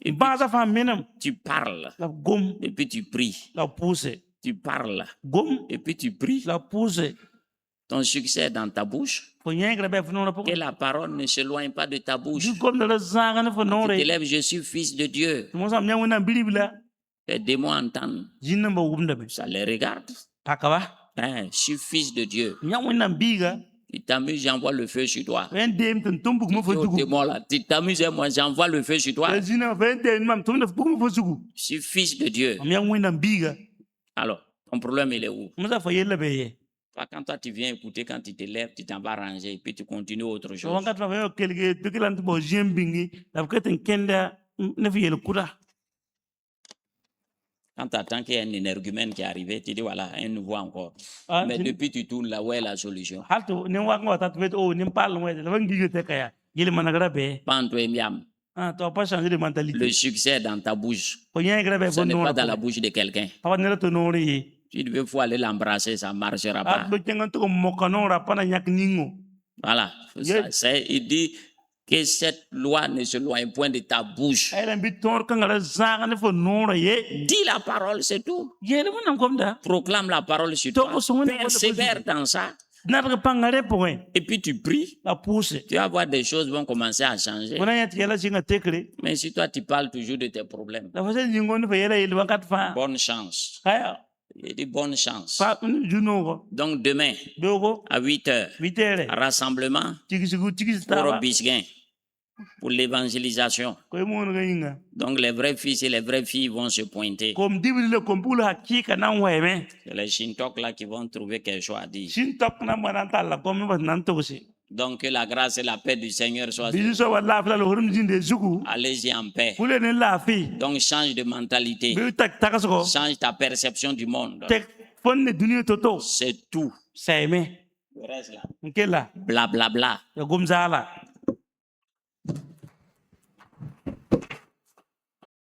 Et puis, tu parles. Et puis tu pries. Tu parles. Et puis tu pries. Ton succès est dans ta bouche. Que la parole ne s'éloigne pas de ta bouche. Tu t'élèves, je suis fils de Dieu. Les démons entendent. Ça les regarde. Je suis fils de Dieu. Tu t'amuses, j'envoie le feu sur toi. Tu t'amuses, moi, j'envoie le feu sur toi. Je suis fils de Dieu. Alors, ton problème, il est où? Quand toi tu viens écouter, quand tu te lèves, tu t'en vas ranger et puis tu continues autre chose. Quand tu attends qu'il y ait un énergumène qui est arrivé, tu dis voilà, un nouveau encore. Mais depuis tu tournes là, où est la solution? Pas pas changer de mentalité. Le succès est dans ta bouche. Ce n'est pas dans la bouche de quelqu'un. Tu devais aller l'embrasser, ça ne marchera pas. Voilà. Il dit que cette loi ne se loigne point de ta bouche. Dis la parole, c'est tout. Proclame la parole sur toi. Persévère dans ça. Et puis tu pries. Tu vas voir des choses vont commencer à changer. Mais si toi tu parles toujours de tes problèmes, bonne chance. Il dit bonne chance. Donc demain, à 8h, rassemblement pour Bisguin, pour l'évangélisation. Donc les vrais fils et les vraies filles vont se pointer. C'est les Shintok là qui vont trouver quelque chose à dire. Donc que la grâce et la paix du Seigneur soient sur vous. Allez-y en paix. Donc change de mentalité. Change ta perception du monde. C'est tout. Le reste là. Blablabla.